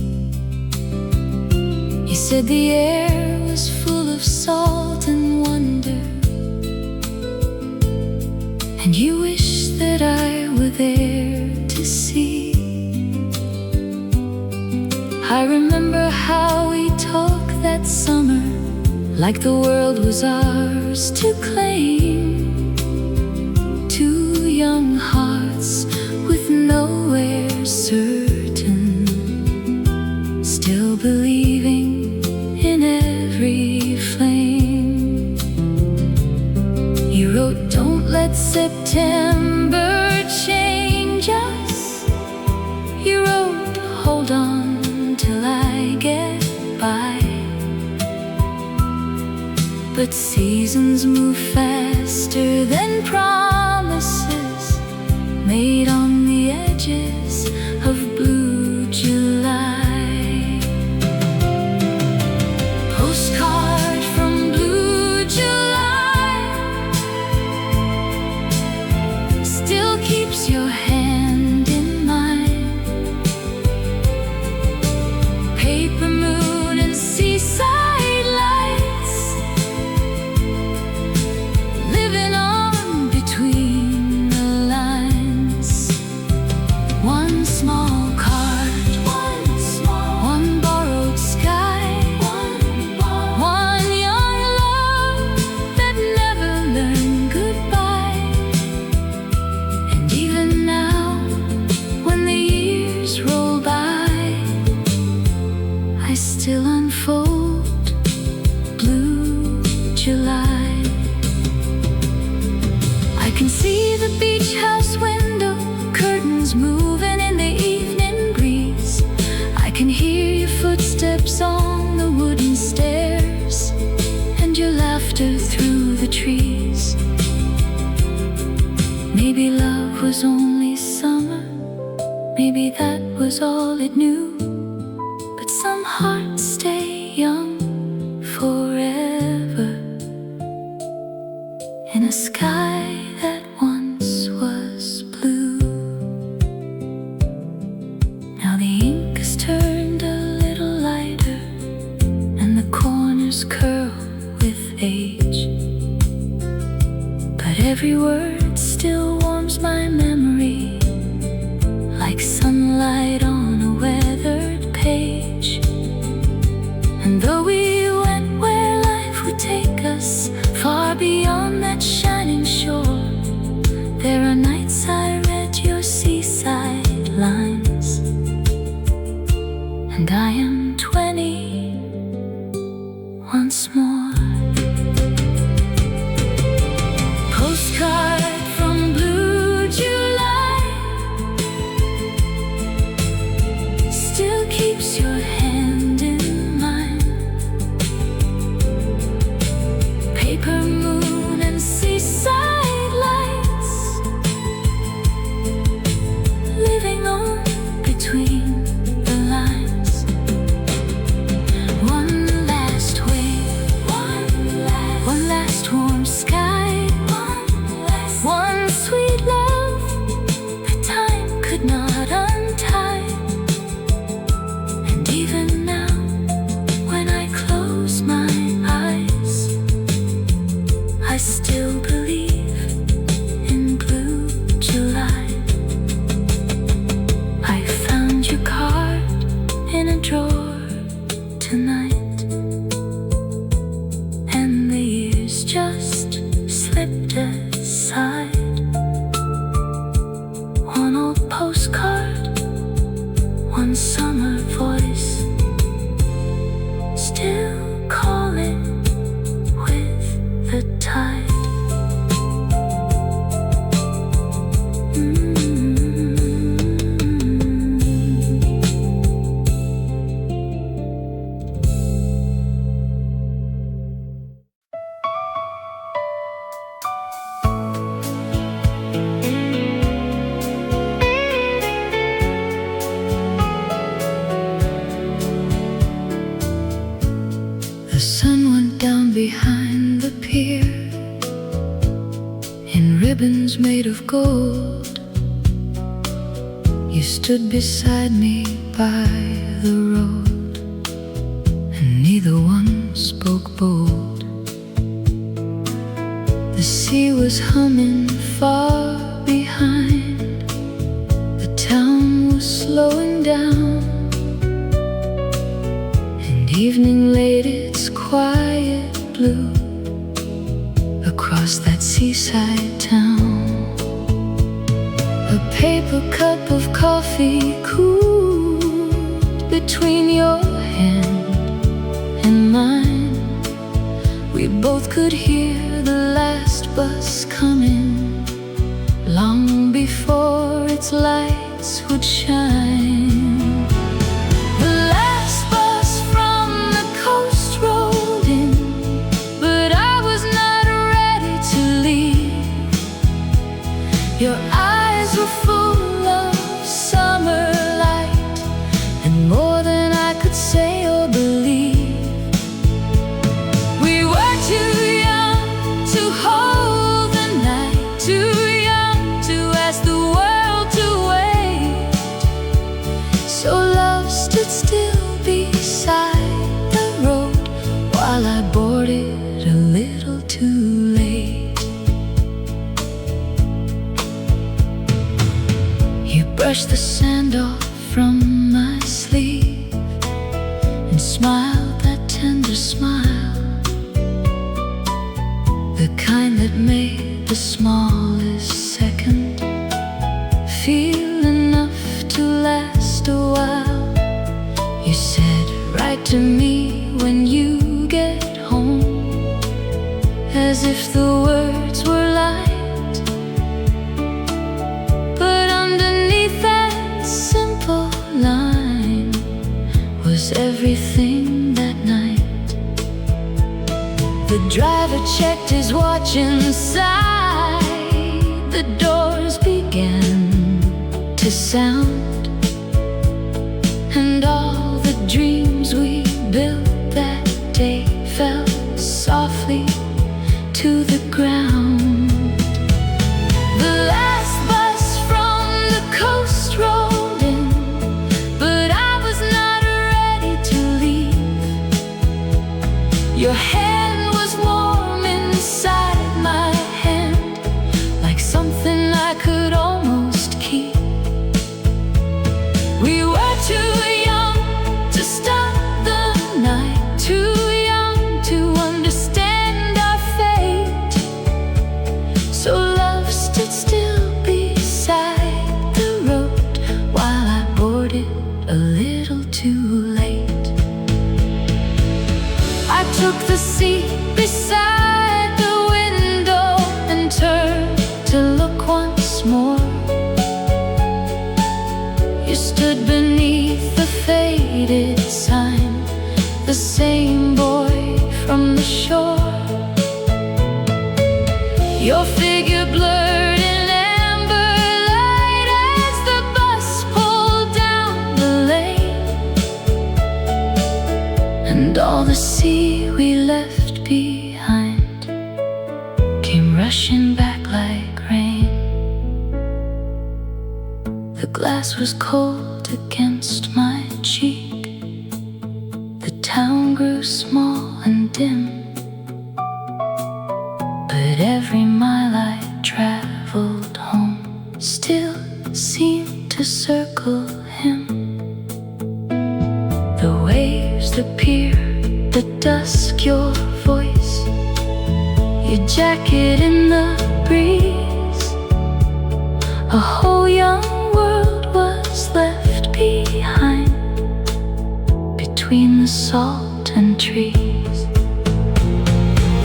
You said the air was full of salt and wonder, and you wished that I were there to see. I remember how we talked that summer, like the world was ours to claim. Young hearts with nowhere certain, still believing in every flame. You wrote, don't let September change us. You wrote, hold on till I get by. But seasons move faster than promises made on the edges of Blue July. Postcard from Blue July still keeps your hand in mine. Paper moon and seaside lights, living on between the lines. One small card, one borrowed sky, one young love that never learned goodbye. And even now, when the years roll by, I still unfold Blue July. I can see the beach house window, curtains moving in the evening breeze. I can hear your footsteps on the wooden stairs, and your laughter through the trees. Maybe love was only summer, maybe that was all it knew. But some hearts stay young forever in a sky that once was blue. Now the ink has turned a little lighter and the corners curl with age, but every word still warms my memory like sunlight on a weathered page. And though we went where life would take us, far beyond that shining shore, there are nights I read your seaside lines, and I am 20 once more. Postcard from blue July still keeps your hand in mine. Paper moon and seaside lights living on between the lines. One last wave, one last warm sky, one sweet love that time could not untie. And even now, when I close my eyes, I still believe in blue July. I found your card in a drawer tonight, and the years just slipped aside. One old postcard, one summer voice, still calling with the tide. The sun went down behind the pier in ribbons made of gold. You stood beside me by the road, and neither one spoke bold. The sea was humming far behind, the town was slowing down, and evening laid its quiet blue across that seaside town. A paper cup of coffee cooled between your hand and mine. We both could hear the last bus coming long before its lights would shine. The last bus from the coast rolled in, but I was not ready to leave. Your eyes were full of summer light, and more than I could say or believe. We were too young to hold the night, too young to ask the world to wait. So love stood still beside the road while I boarded a little too late. You brushed the sand off from my sleeve and smiled that tender smile, the kind that made the smallest second feel enough to last a while. You said, write to me when you get home, as if the words were light, but underneath that simple line was everything that night. The driver checked his watch inside. The doors began to sound, and all the dreams we built that day fell softly to the ground. The last bus from the coast rolled in, but I was not ready to leave. Your hand was warm inside my hand, like something I could almost keep. We were too young to stop the night, too young to understand our fate. So love stood still beside the road while I boarded a little too late. I took the seat beside the window and turned to look once more. You stood beneath the faded sign, the same boy from the shore. Your figure blurred in amber light as the bus pulled down the lane, and all the sea we left behind came rushing back like rain. The glass was cold against my cheek. The town grew small and dim, but every mile I traveled home still seemed to circle him. The waves, the pier, the dusk, your voice, your jacket in the breeze. A whole young world was left behind between the salt and trees.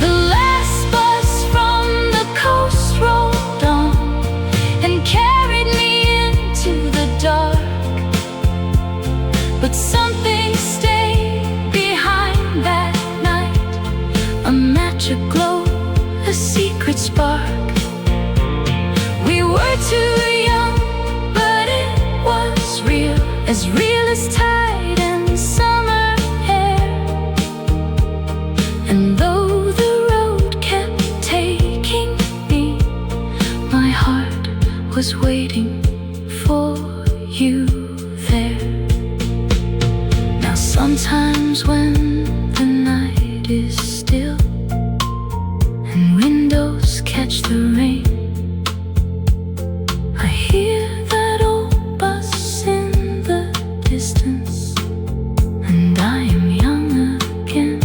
The last bus from the coast rolled on and carried me into the dark, but something stayed behind that night, a match aglow, a secret spark. We were too young, but it was real as tide and summer air. And though the road kept taking me, my heart was waiting for you there. Now sometimes when the night is still and windows catch the rain, I hear that old bus in the distance, and I am young again.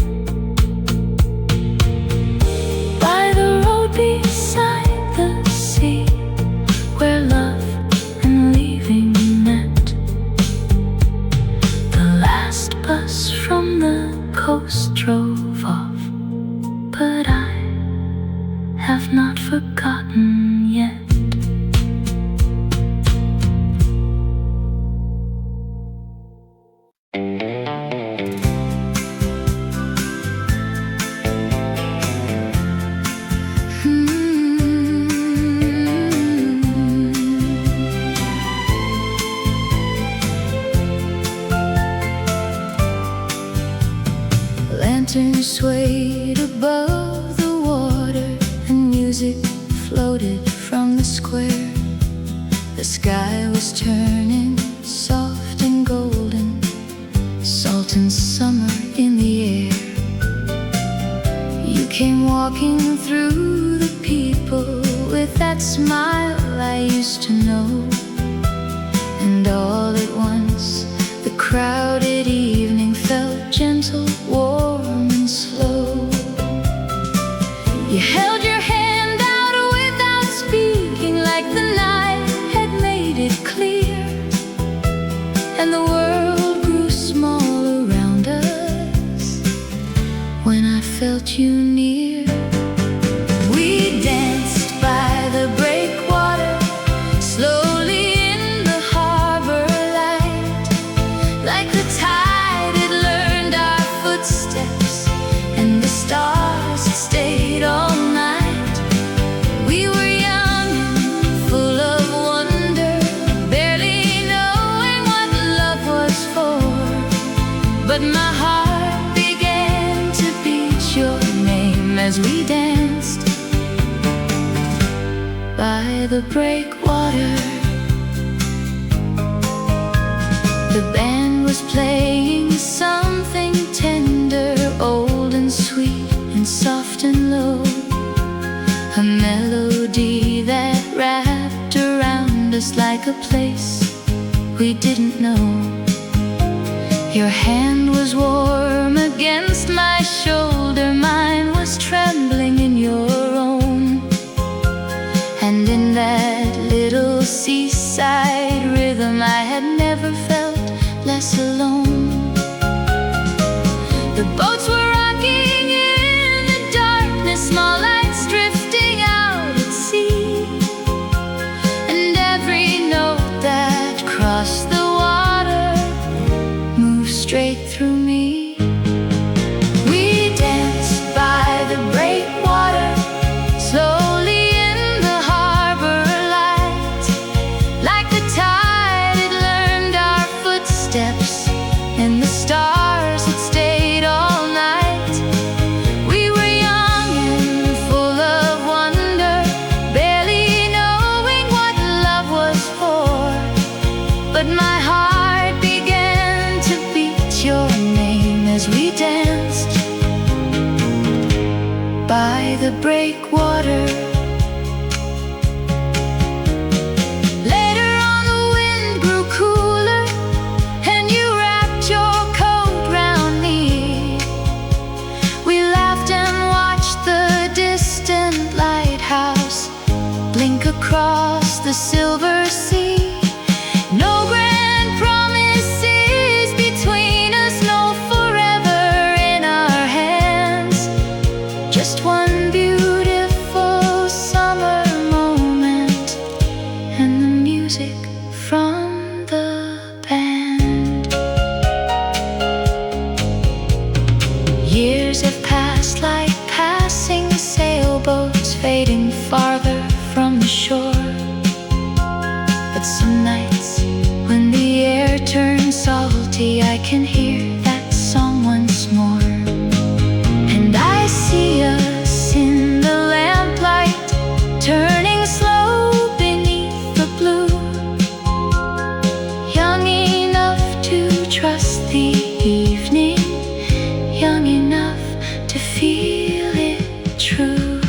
By the road beside the sea, where love and leaving met, the last bus from the coast drove off, but I have not forgotten yet. Lanterns swayed above the water, and music floated from the square. The sky was turning soft and golden, salt and summer in the air. You came walking through the people with that smile I used to know, and all at once the crowded evening felt gentle, warm and slow. You held your hand out without speaking, like the night had made it clear, and the world grew small around us when I felt you near. We danced by the breakwater, slowly in the harbor light, like the tide had learned our footsteps, and the stars by the breakwater. The band was playing something tender, old and sweet and soft and low, a melody that wrapped around us like a place we didn't know. Your hand was warm against my shoulder, mine was trembling in your own. And in that little seaside rhythm I had never felt less alone. The boats were rocking in the darkness, small lights drifting out at sea, and every note that crossed the water moved straight through me. We danced by the breakwater, slowly in the harbor light, like the tide had learned our footsteps and the stars had stayed all night. We were young and full of wonder, barely knowing what love was for, but my heart began to beat your name as we danced by the breakwater. Later on the wind grew cooler and you wrapped your coat round me. We laughed and watched the distant lighthouse blink across the silver sea. No grand promises between us, no forever in our hands, just one beautiful summer moment and the music from the band. Years have passed like passing sailboats, fading farther from the shore. But some nights when the air turns salty, I can hear that song once more. And I see us in the lamplight, turning slow beneath the blue, young enough to trust the evening, young enough to feel it true.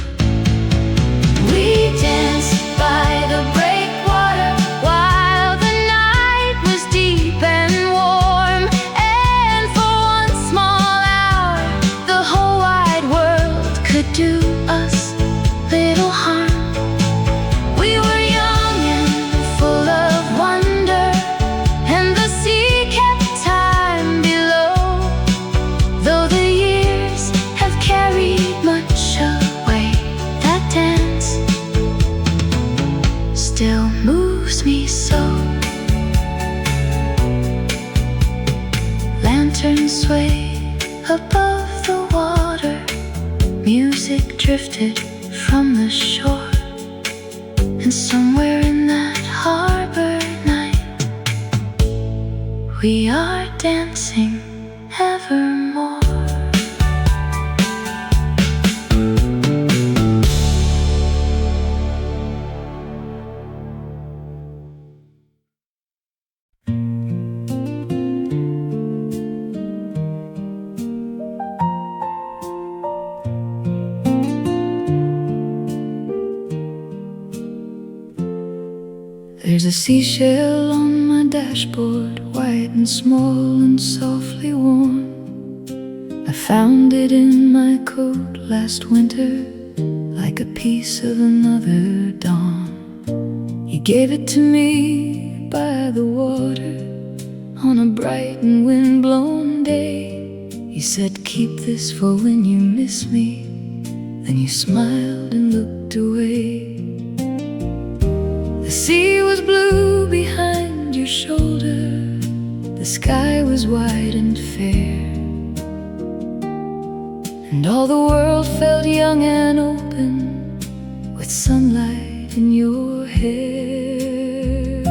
We danced by the breakwater while the night was deep and warm, and for one small hour the whole wide world could do us little harm. We were young and full of wonder, and the sea kept time below, though the years have carried much away. That dance still moves me so. Lanterns sway above the water, music drifted from the shore, and somewhere in that harbor night we are dancing evermore. There's a seashell on my dashboard, white and small and softly worn. I found it in my coat last winter, like a piece of another dawn. You gave it to me by the water on a bright and wind-blown day. You said, keep this for when you miss me. Then you smiled and looked away. The sea was blue behind your shoulder, the sky was wide and fair, and all the world felt young and open with sunlight in your hair.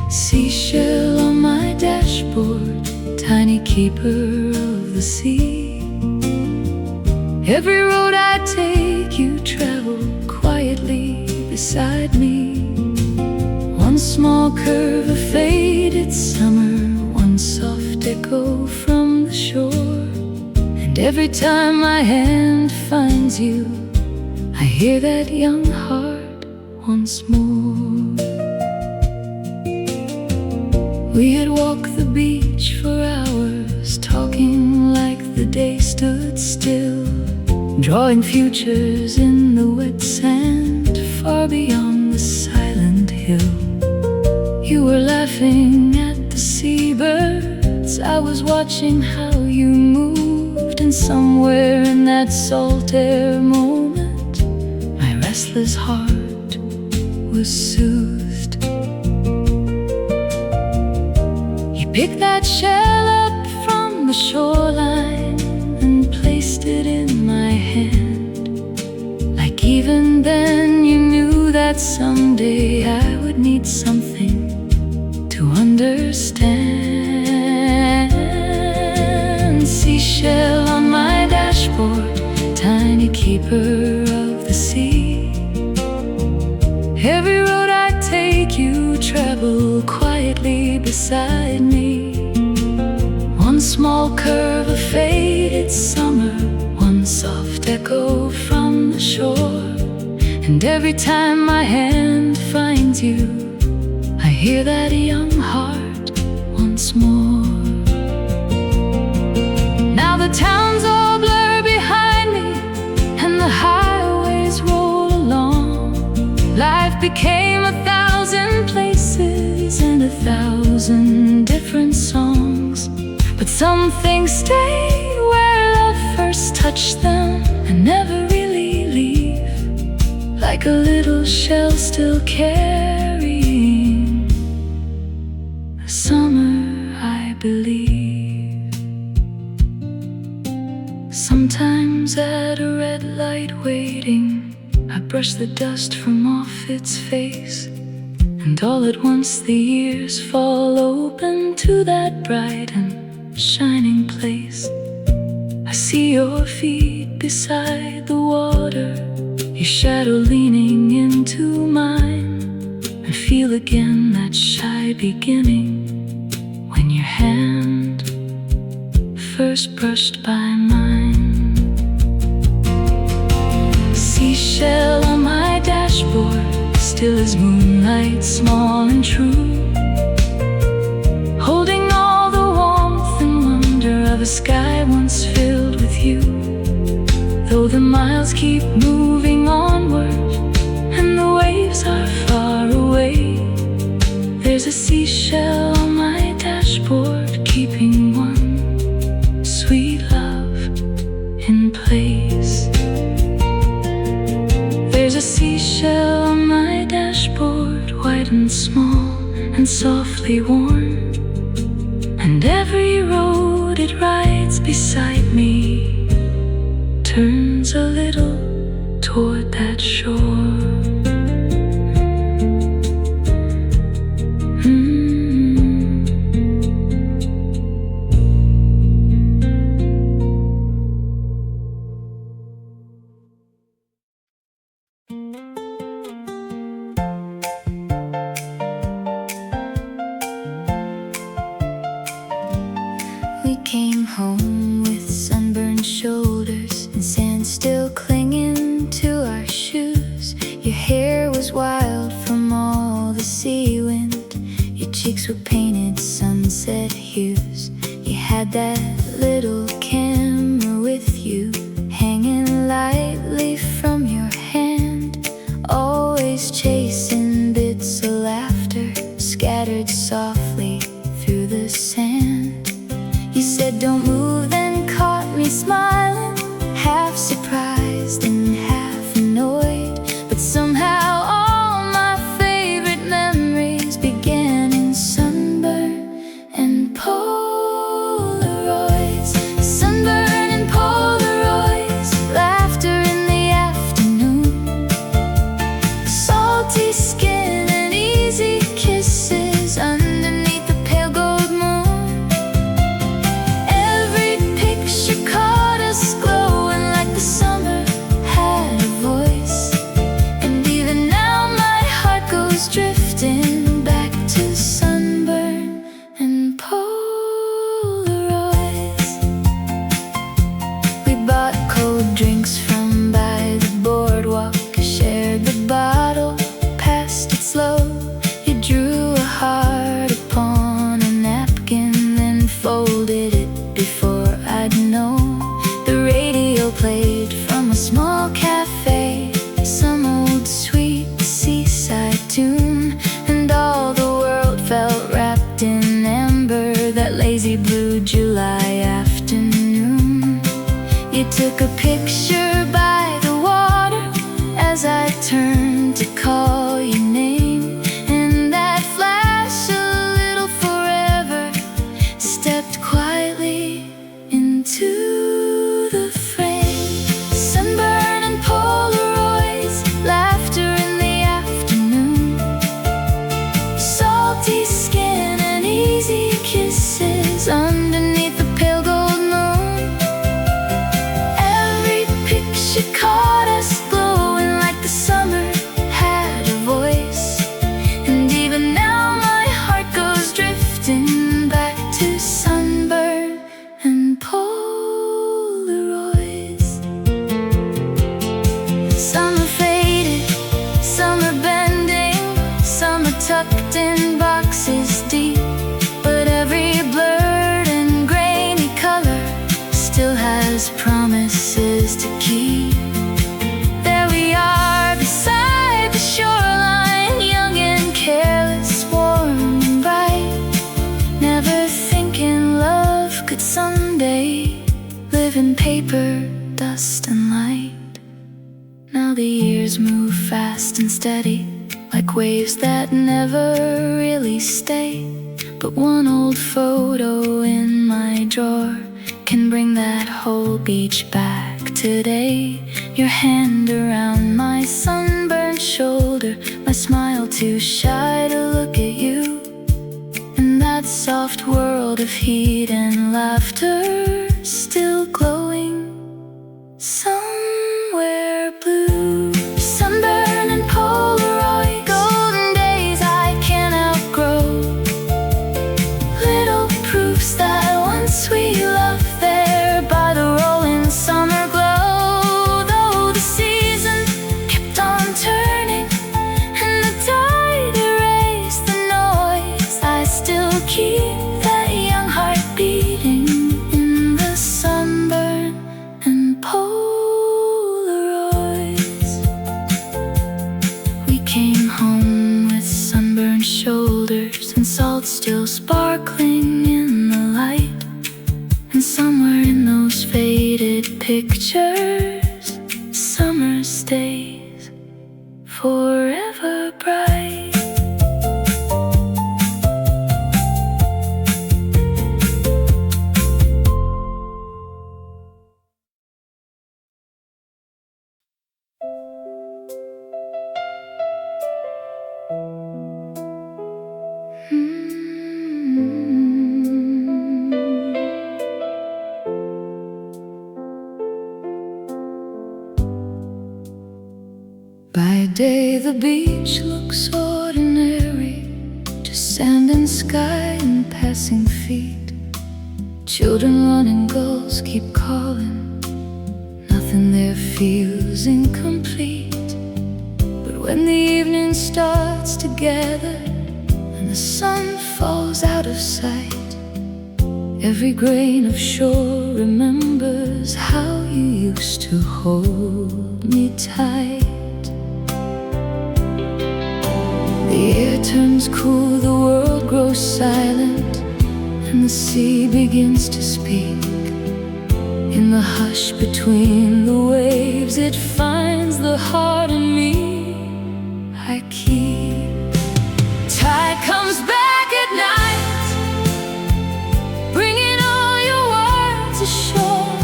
Seashell on my dashboard, tiny keeper of the sea. Every road I take you travel quietly, every time my hand finds you, I hear that young heart once more. We had walked the beach for hours, talking like the day stood still, drawing futures in the wet sand far beyond the silent hill. You were laughing at the seabirds, I was watching how you moved, and somewhere in that salt air moment my restless heart was soothed. You picked that shell up from the shoreline and placed it in my hand, like even then you knew that someday I would need something to understand. Seashell on my dashboard, tiny keeper of the sea. Every road I take you travel quietly beside me. One small curve of faded summer, one soft echo from the shore, and every time my hand finds you, I hear that young heart once more. Now the towns all blur behind me, and the highways roll along. Life became 1,000 places and 1,000 different songs, but some things stay where love first touched them and never really leave, like a little shell still carrying the summer, I believe. Sometimes at a red light waiting, I brush the dust from off its face, and all at once the years fall open to that bright and shining place. I see your feet beside the water, your shadow leaning into mine, and feel again that shy beginning when your hand first brushed by mine. Seashell on my dashboard, still as moonlight, small and true, holding all the warmth and wonder of a sky once filled with you. Though the miles keep moving onward and the waves are far away, there's a seashell on my dashboard, keeping one sweet love in place. There's a seashell on my dashboard, white and small and softly worn, and every road it rides beside me turns a little toward that shore. We came home with sunburned shoulders and sand still clinging to our shoes. paper, dust and light. Now the years move fast and steady, like waves that never really stay. But one old photo in my drawer can bring that whole beach back today. Your hand around my sunburned shoulder, my smile too shy to look at you. And that soft world of heat and laughter still glowing somewhere blue. Sunburn and Polaroids, golden days I can't outgrow. Little proofs that once we loved there by the rolling summer glow. Though the season kept on turning and the tide erased the noise, I still keep that young heart beating in the sunburn and Polaroids. We came home with sunburned shoulders and salt still sparkling in the light. And somewhere in those faded pictures, summer stays forever bright. By day the beach looks ordinary, just sand and sky and passing feet. Children running, gulls keep calling, nothing there feels incomplete. But when the evening starts to gather and the sun falls out of sight, every grain of shore remembers how you used to hold me tight. The air turns cool, the world grows silent, and the sea begins to speak. In the hush between the waves, it finds the heart in me I keep. Tide comes back at night, bringing all your words ashore.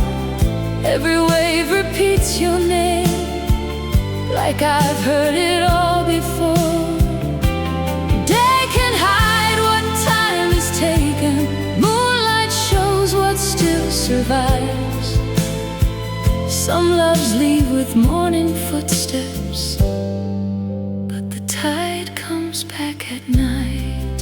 Every wave repeats your name, like I've heard it all before. Moonlight shows what still survives. Some loves leave with morning footsteps, but the tide comes back at night.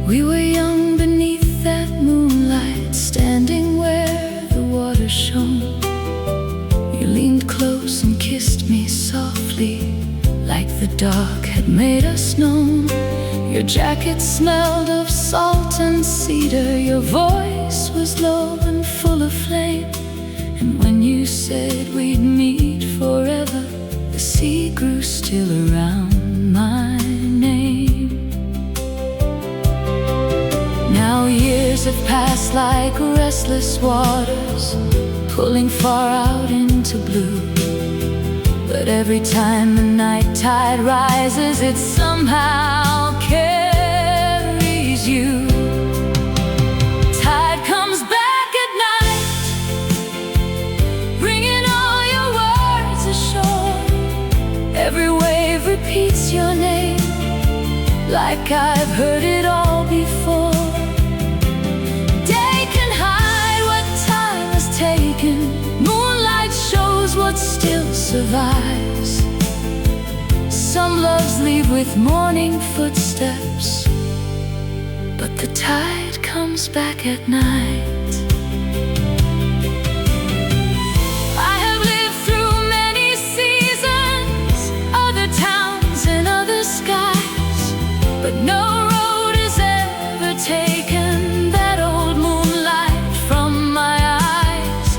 We were young beneath that moonlight, standing where the water shone. You leaned close and kissed me softly, like the dark had made us known. Your jacket smelled of salt and cedar, your voice was low and full of flame. And when you said we'd meet forever, the sea grew still around my name. Now years have passed like restless waters, pulling far out into blue. But every time the night tide rises, it somehow carries you. Tide comes back at night, bringing all your words ashore. Every wave repeats your name, like I've heard it all before. Day can hide what time has taken, moonlight shows what still survives. Some loves leave with morning footsteps, but the tide comes back at night. I have lived through many seasons, other towns and other skies, but no road has ever taken that old moonlight from my eyes.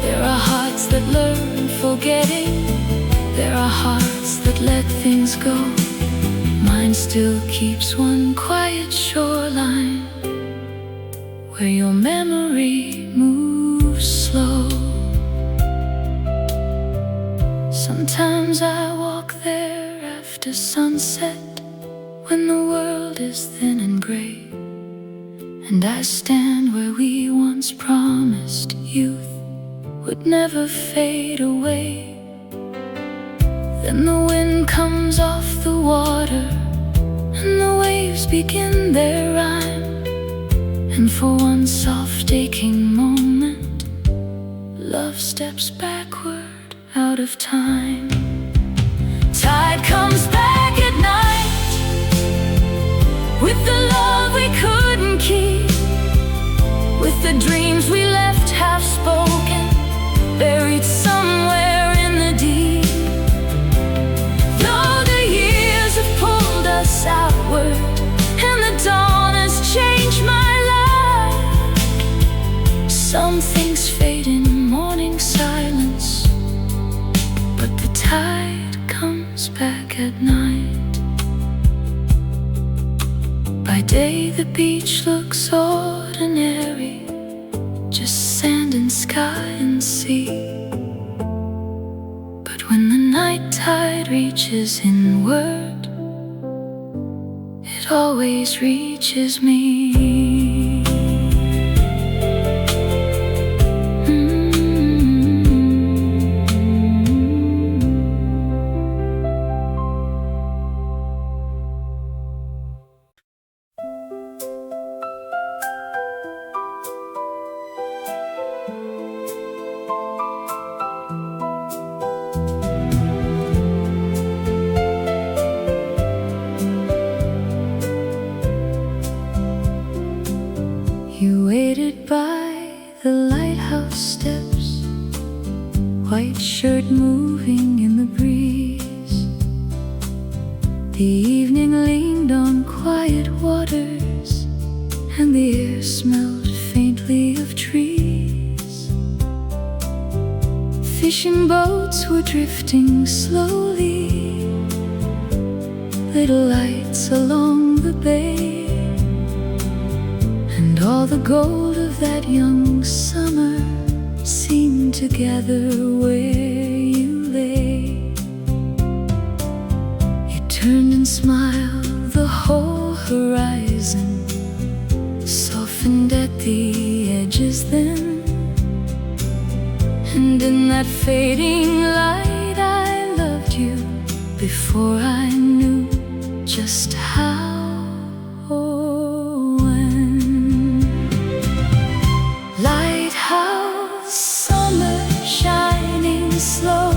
There are hearts that learn forgetting, there are hearts that let things go. Mine still keeps one quiet shoreline where your memory moves slow. Sometimes I walk there after sunset, when the world is thin and gray, and I stand where we once promised youth would never fade away. Then the wind comes off the water, and the waves begin their rhyme, and for one soft aching moment, love steps backward out of time. Tide comes back at night, with the love we couldn't keep, with the dreams we left half spoken, buried somewhere in the deep. Though the years have pulled us outward, and the dawn has changed my life, some things fade in morning silence, but the tide comes back at night. By day the beach looks ordinary, just sand and sky and sea. But when the night tide reaches inward, it always reaches me. You waited by the lighthouse steps, white shirt moving in the breeze. The evening leaned on quiet waters, and the air smelled faintly of trees. Fishing boats were drifting slowly, little lights along the bay. And all the gold of that young summer seemed to gather where you lay. You turned and smiled, the whole horizon softened at the edges then. And in that fading light I loved you before I knew just how. Lighthouse summer, shining slow,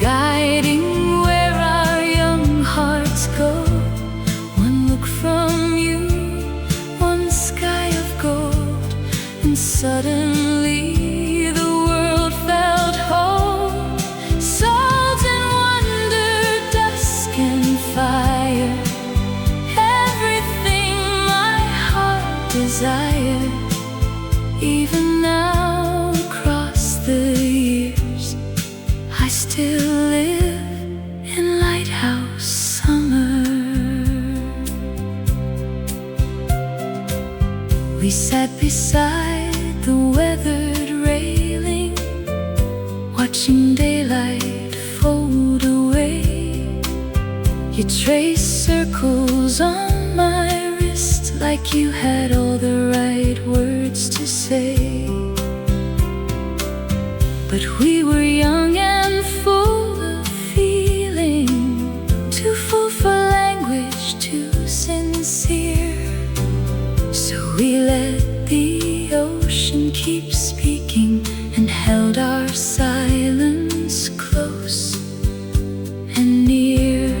guiding where our young hearts go. One look from you, one sky of gold, and suddenly the world felt whole. Salt and wonder, dusk and fire, everything my heart desired. Even now, across the years, I still live in Lighthouse Summer. We sat beside the weathered railing, watching daylight fold away. You traced circles on my wrist like you had all the right words to say. But we were young and full of feeling, too full for language, too sincere. So we let the ocean keep speaking and held our silence close and near.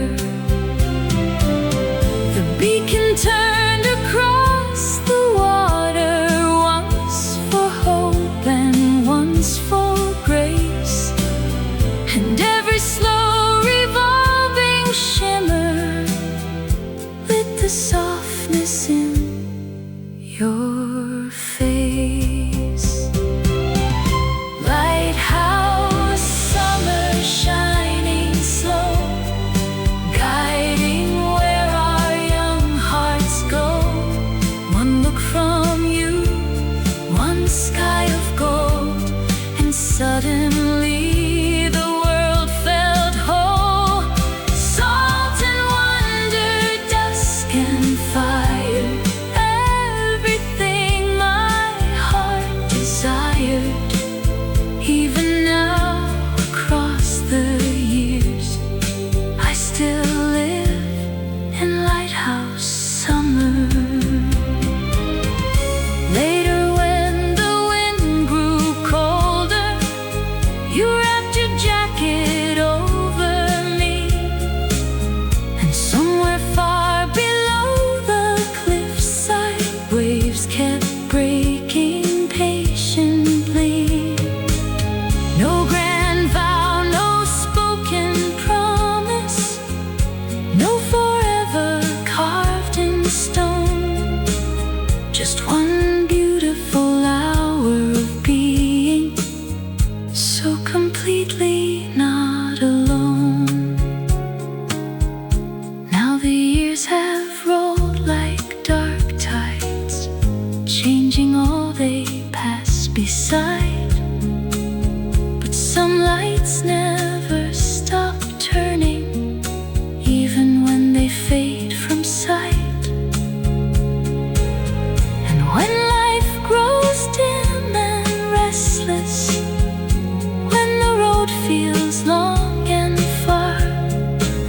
The beacon turned across the water, once for hope and once for grace. And every slow revolving shimmer lit the softness in your face. Lighthouse suddenly the world felt whole. Salt and wonder, dusk and fire, everything my heart desired. Even now, across the years, I still live in Lighthouse Summer. Later when the wind grew colder, you wrapped your jacket over me, and somewhere far below the cliffside, waves kept breaking patiently. No grand vow, no spoken promise, no forever carved in stone. Just one beautiful hour of being so completely not alone. Now the years have rolled like dark tides, changing all they pass beside. But some lights never stop turning, even when they fade from sight. And when life grows dim and restless, when the road feels long and far,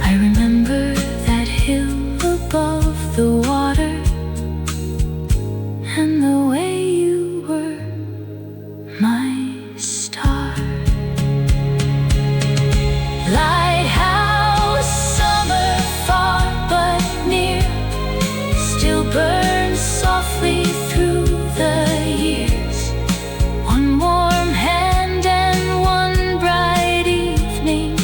I remember that hill above the water, and the way you were my star. Lighthouse summer, far but near, still burns softly through the years. One warm hand and one bright evening,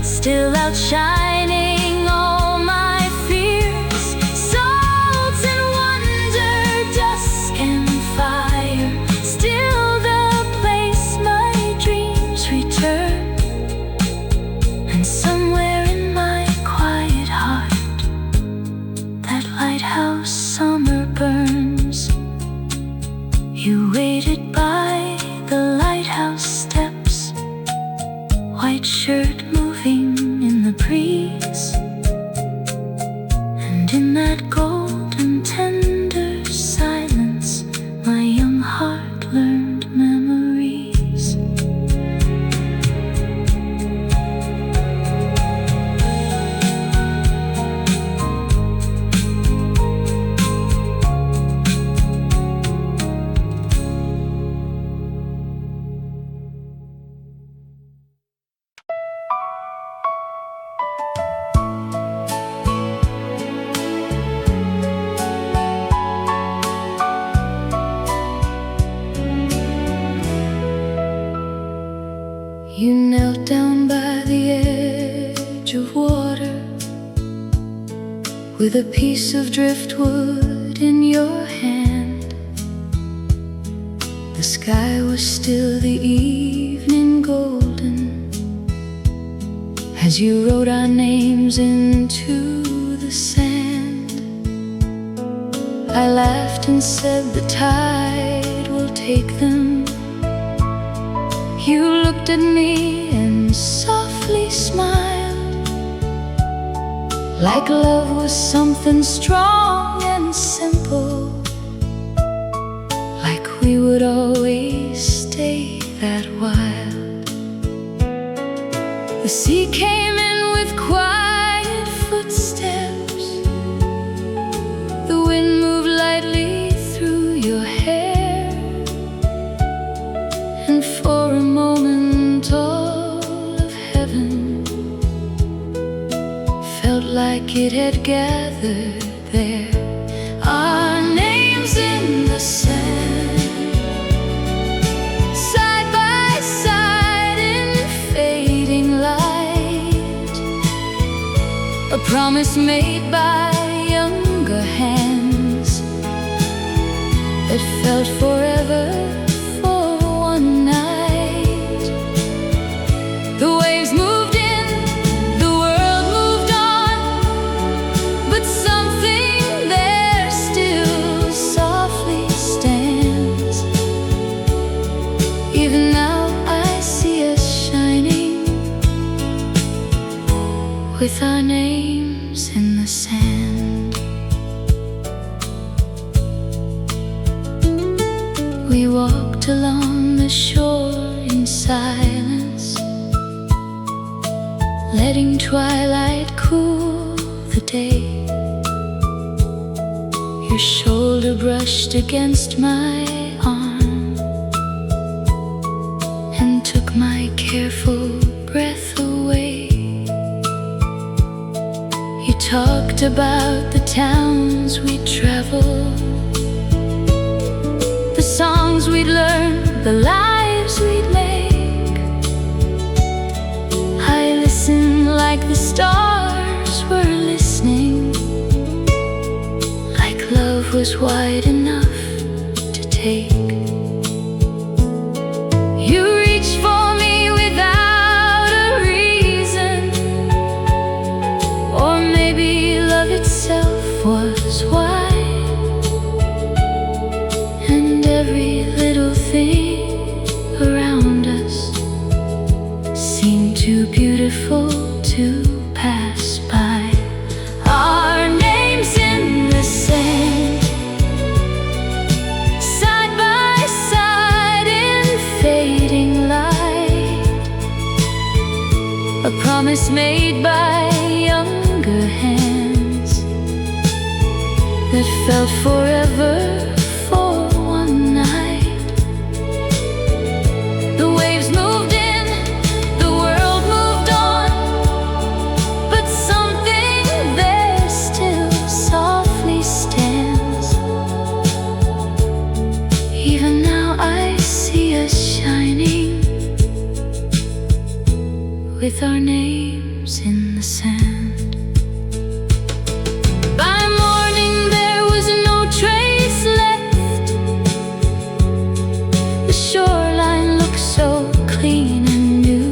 still outshining all my fears. Salt and wonder, dusk and fire, still the place my dreams return. And somewhere in my quiet heart, that lighthouse summer burns. You waited by the lighthouse steps, white shirt moving in the breeze, and in that golden tender silence, my young heart learned memories. You knelt down by the edge of water, with a piece of driftwood in your hand. The sky was still the evening golden, as you wrote our names into the sand. I laughed and said the tide will take them. You looked at me and softly smiled, like love was something strong and simple, like we would always stay that wild. The sea came in with quiet footsteps, the wind moved lightly through your hair, and for a moment all of heaven felt like it had gathered there. Our names in the sand, side by side in fading light, a promise made by younger hands that felt forever for one night. The waves moved in, the world moved on, but something there still softly stands. Even now I see us with our names in the sand. We walked along the shore in silence, letting twilight cool the day. Your shoulder brushed against my arm and took my careful breath away. You talked about the towns we'd traveled, the songs we'd learned, the lives we'd make. I listened like the stars were listening, like love was wide enough to take. You reached for me without a reason, or maybe love itself was why. And every little thing around us seemed too beautiful to pass by. Our names in the sand, side by side in fading light, a promise made by younger hands that felt forever. With our names in the sand. By morning there was no trace left. The shoreline looked so clean and new,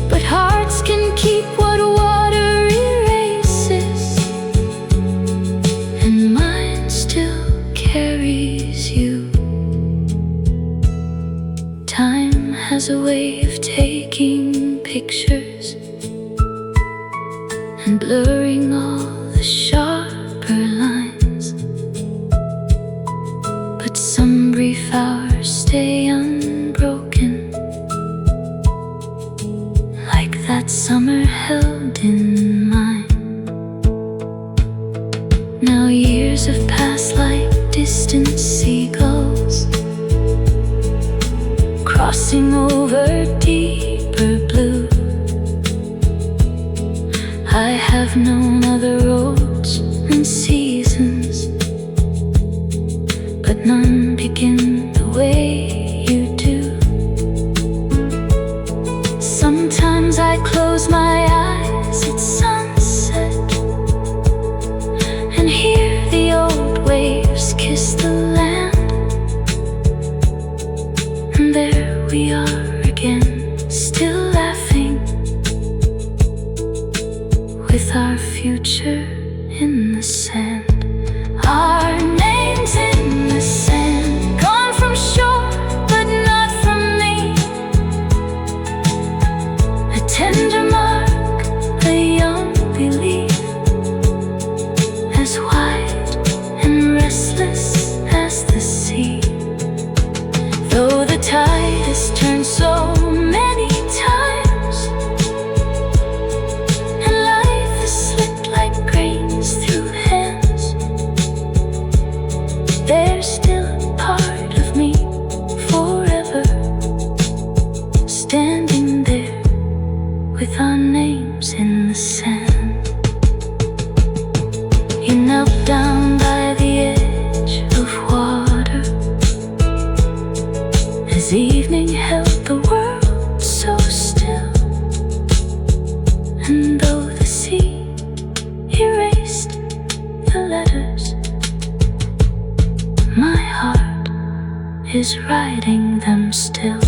but hearts can keep what water erases, and mine still carries you. Time has a way of taking pictures and blurring all the sharper lines, but some brief hours stay unbroken, like that summer held in mine. Now years have passed like distant seagulls, crossing over deeper blue. I have known other roads and seasons, but none begin the way you do. Sometimes I close my eyes at sunset and hear the old waves kiss the land, and there we are again, still laughing, with our future in the sand. Our names in the sand, gone from shore but not from me. A tender mark, a young belief, as wide and restless as the sea. Though the tide has turned so many times, and life has slipped like grains through hands, there's still a part of me forever, standing there with our names in the sand. You knelt down by the edge of water as evening held the world so still, and though the sea erased the letters, my heart is writing them still.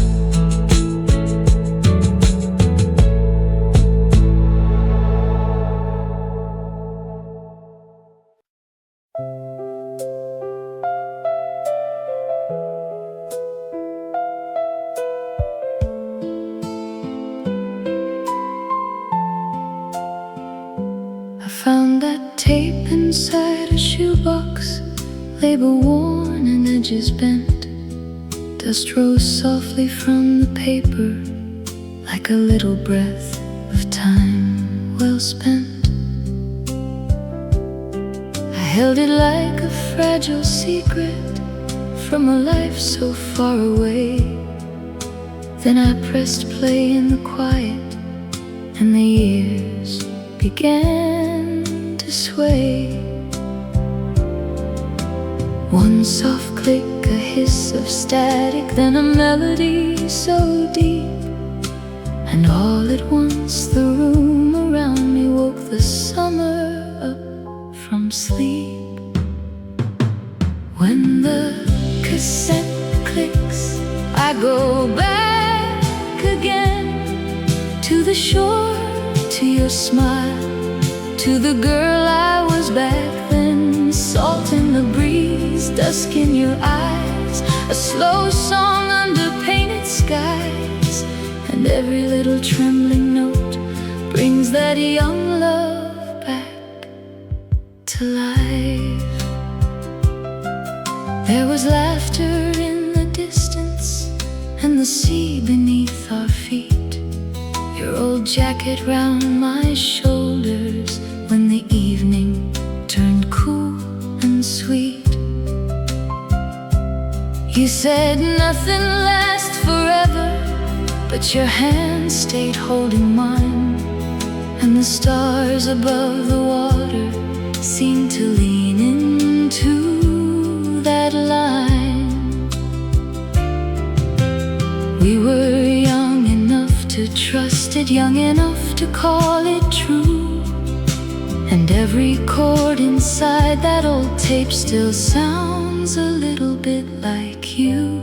tape inside a shoebox, label worn and edges bent. Dust rose softly from the paper, like a little breath of time well spent. I held it like a fragile secret from a life so far away. Then I pressed play in the quiet, and the years began to sway. One soft click, a hiss of static, then a melody so deep, and all at once the room around me woke the summer up from sleep. When the cassette clicks, I go back again to the shore, to your smile, to the girl I was back then. Salt in the breeze, dusk in your eyes, a slow song under painted skies, and every little trembling note brings that young love back to life. There was laughter in the distance, and the sea beneath our feet, your old jacket round my shoulders when the evening turned cool and sweet. You said nothing lasts forever, but your hand stayed holding mine, and the stars above the water seemed to lean into that line. We were young enough to trust it, young enough to call it true, and every chord inside that old tape still sounds a little bit like you.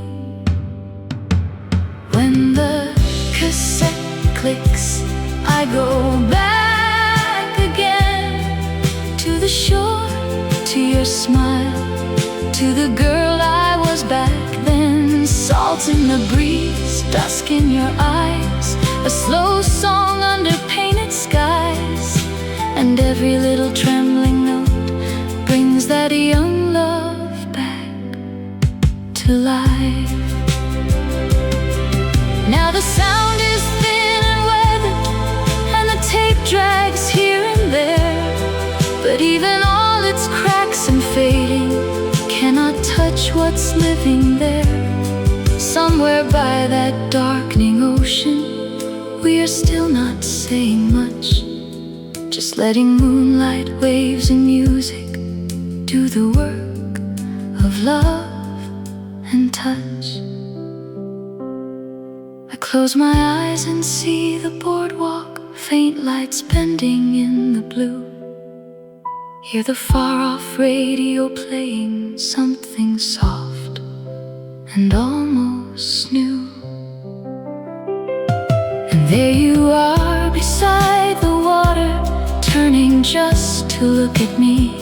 When the cassette clicks, I go back again to the shore, to your smile, to the girl I was back then. Salt in the breeze, dusk in your eyes, a slow song under painted skies, and every little trembling note brings that young love back to life. Now the sound is thin and weathered, and the tape drags here and there, but even all its cracks and fading cannot touch what's living there. Somewhere by that darkening ocean, we are still not saying much, just letting moonlight, waves, and music do the work of love and touch. I close my eyes and see the boardwalk, faint lights bending in the blue. Hear the far-off radio playing something soft and almost new. And there you are beside the water, turning just to look at me,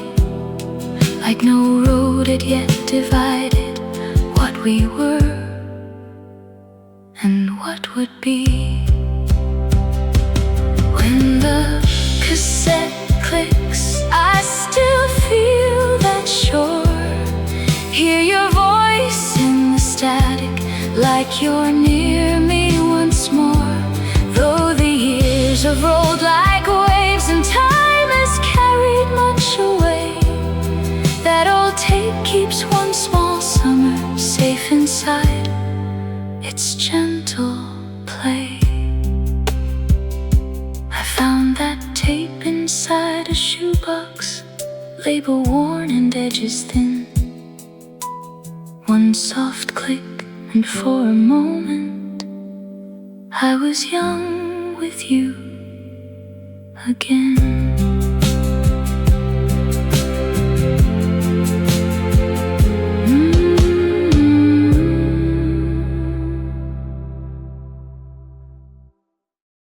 like no road had yet divided what we were and what would be. When the cassette clicks, I still feel that shore, hear your voice in the static, like you're near me once more. Though the years have rolled like waves and time has carried much away, that old tape keeps one small summer safe inside its gentle play. I found that tape inside a shoebox, label worn and edges thin. One soft click, and for a moment I was young with you again.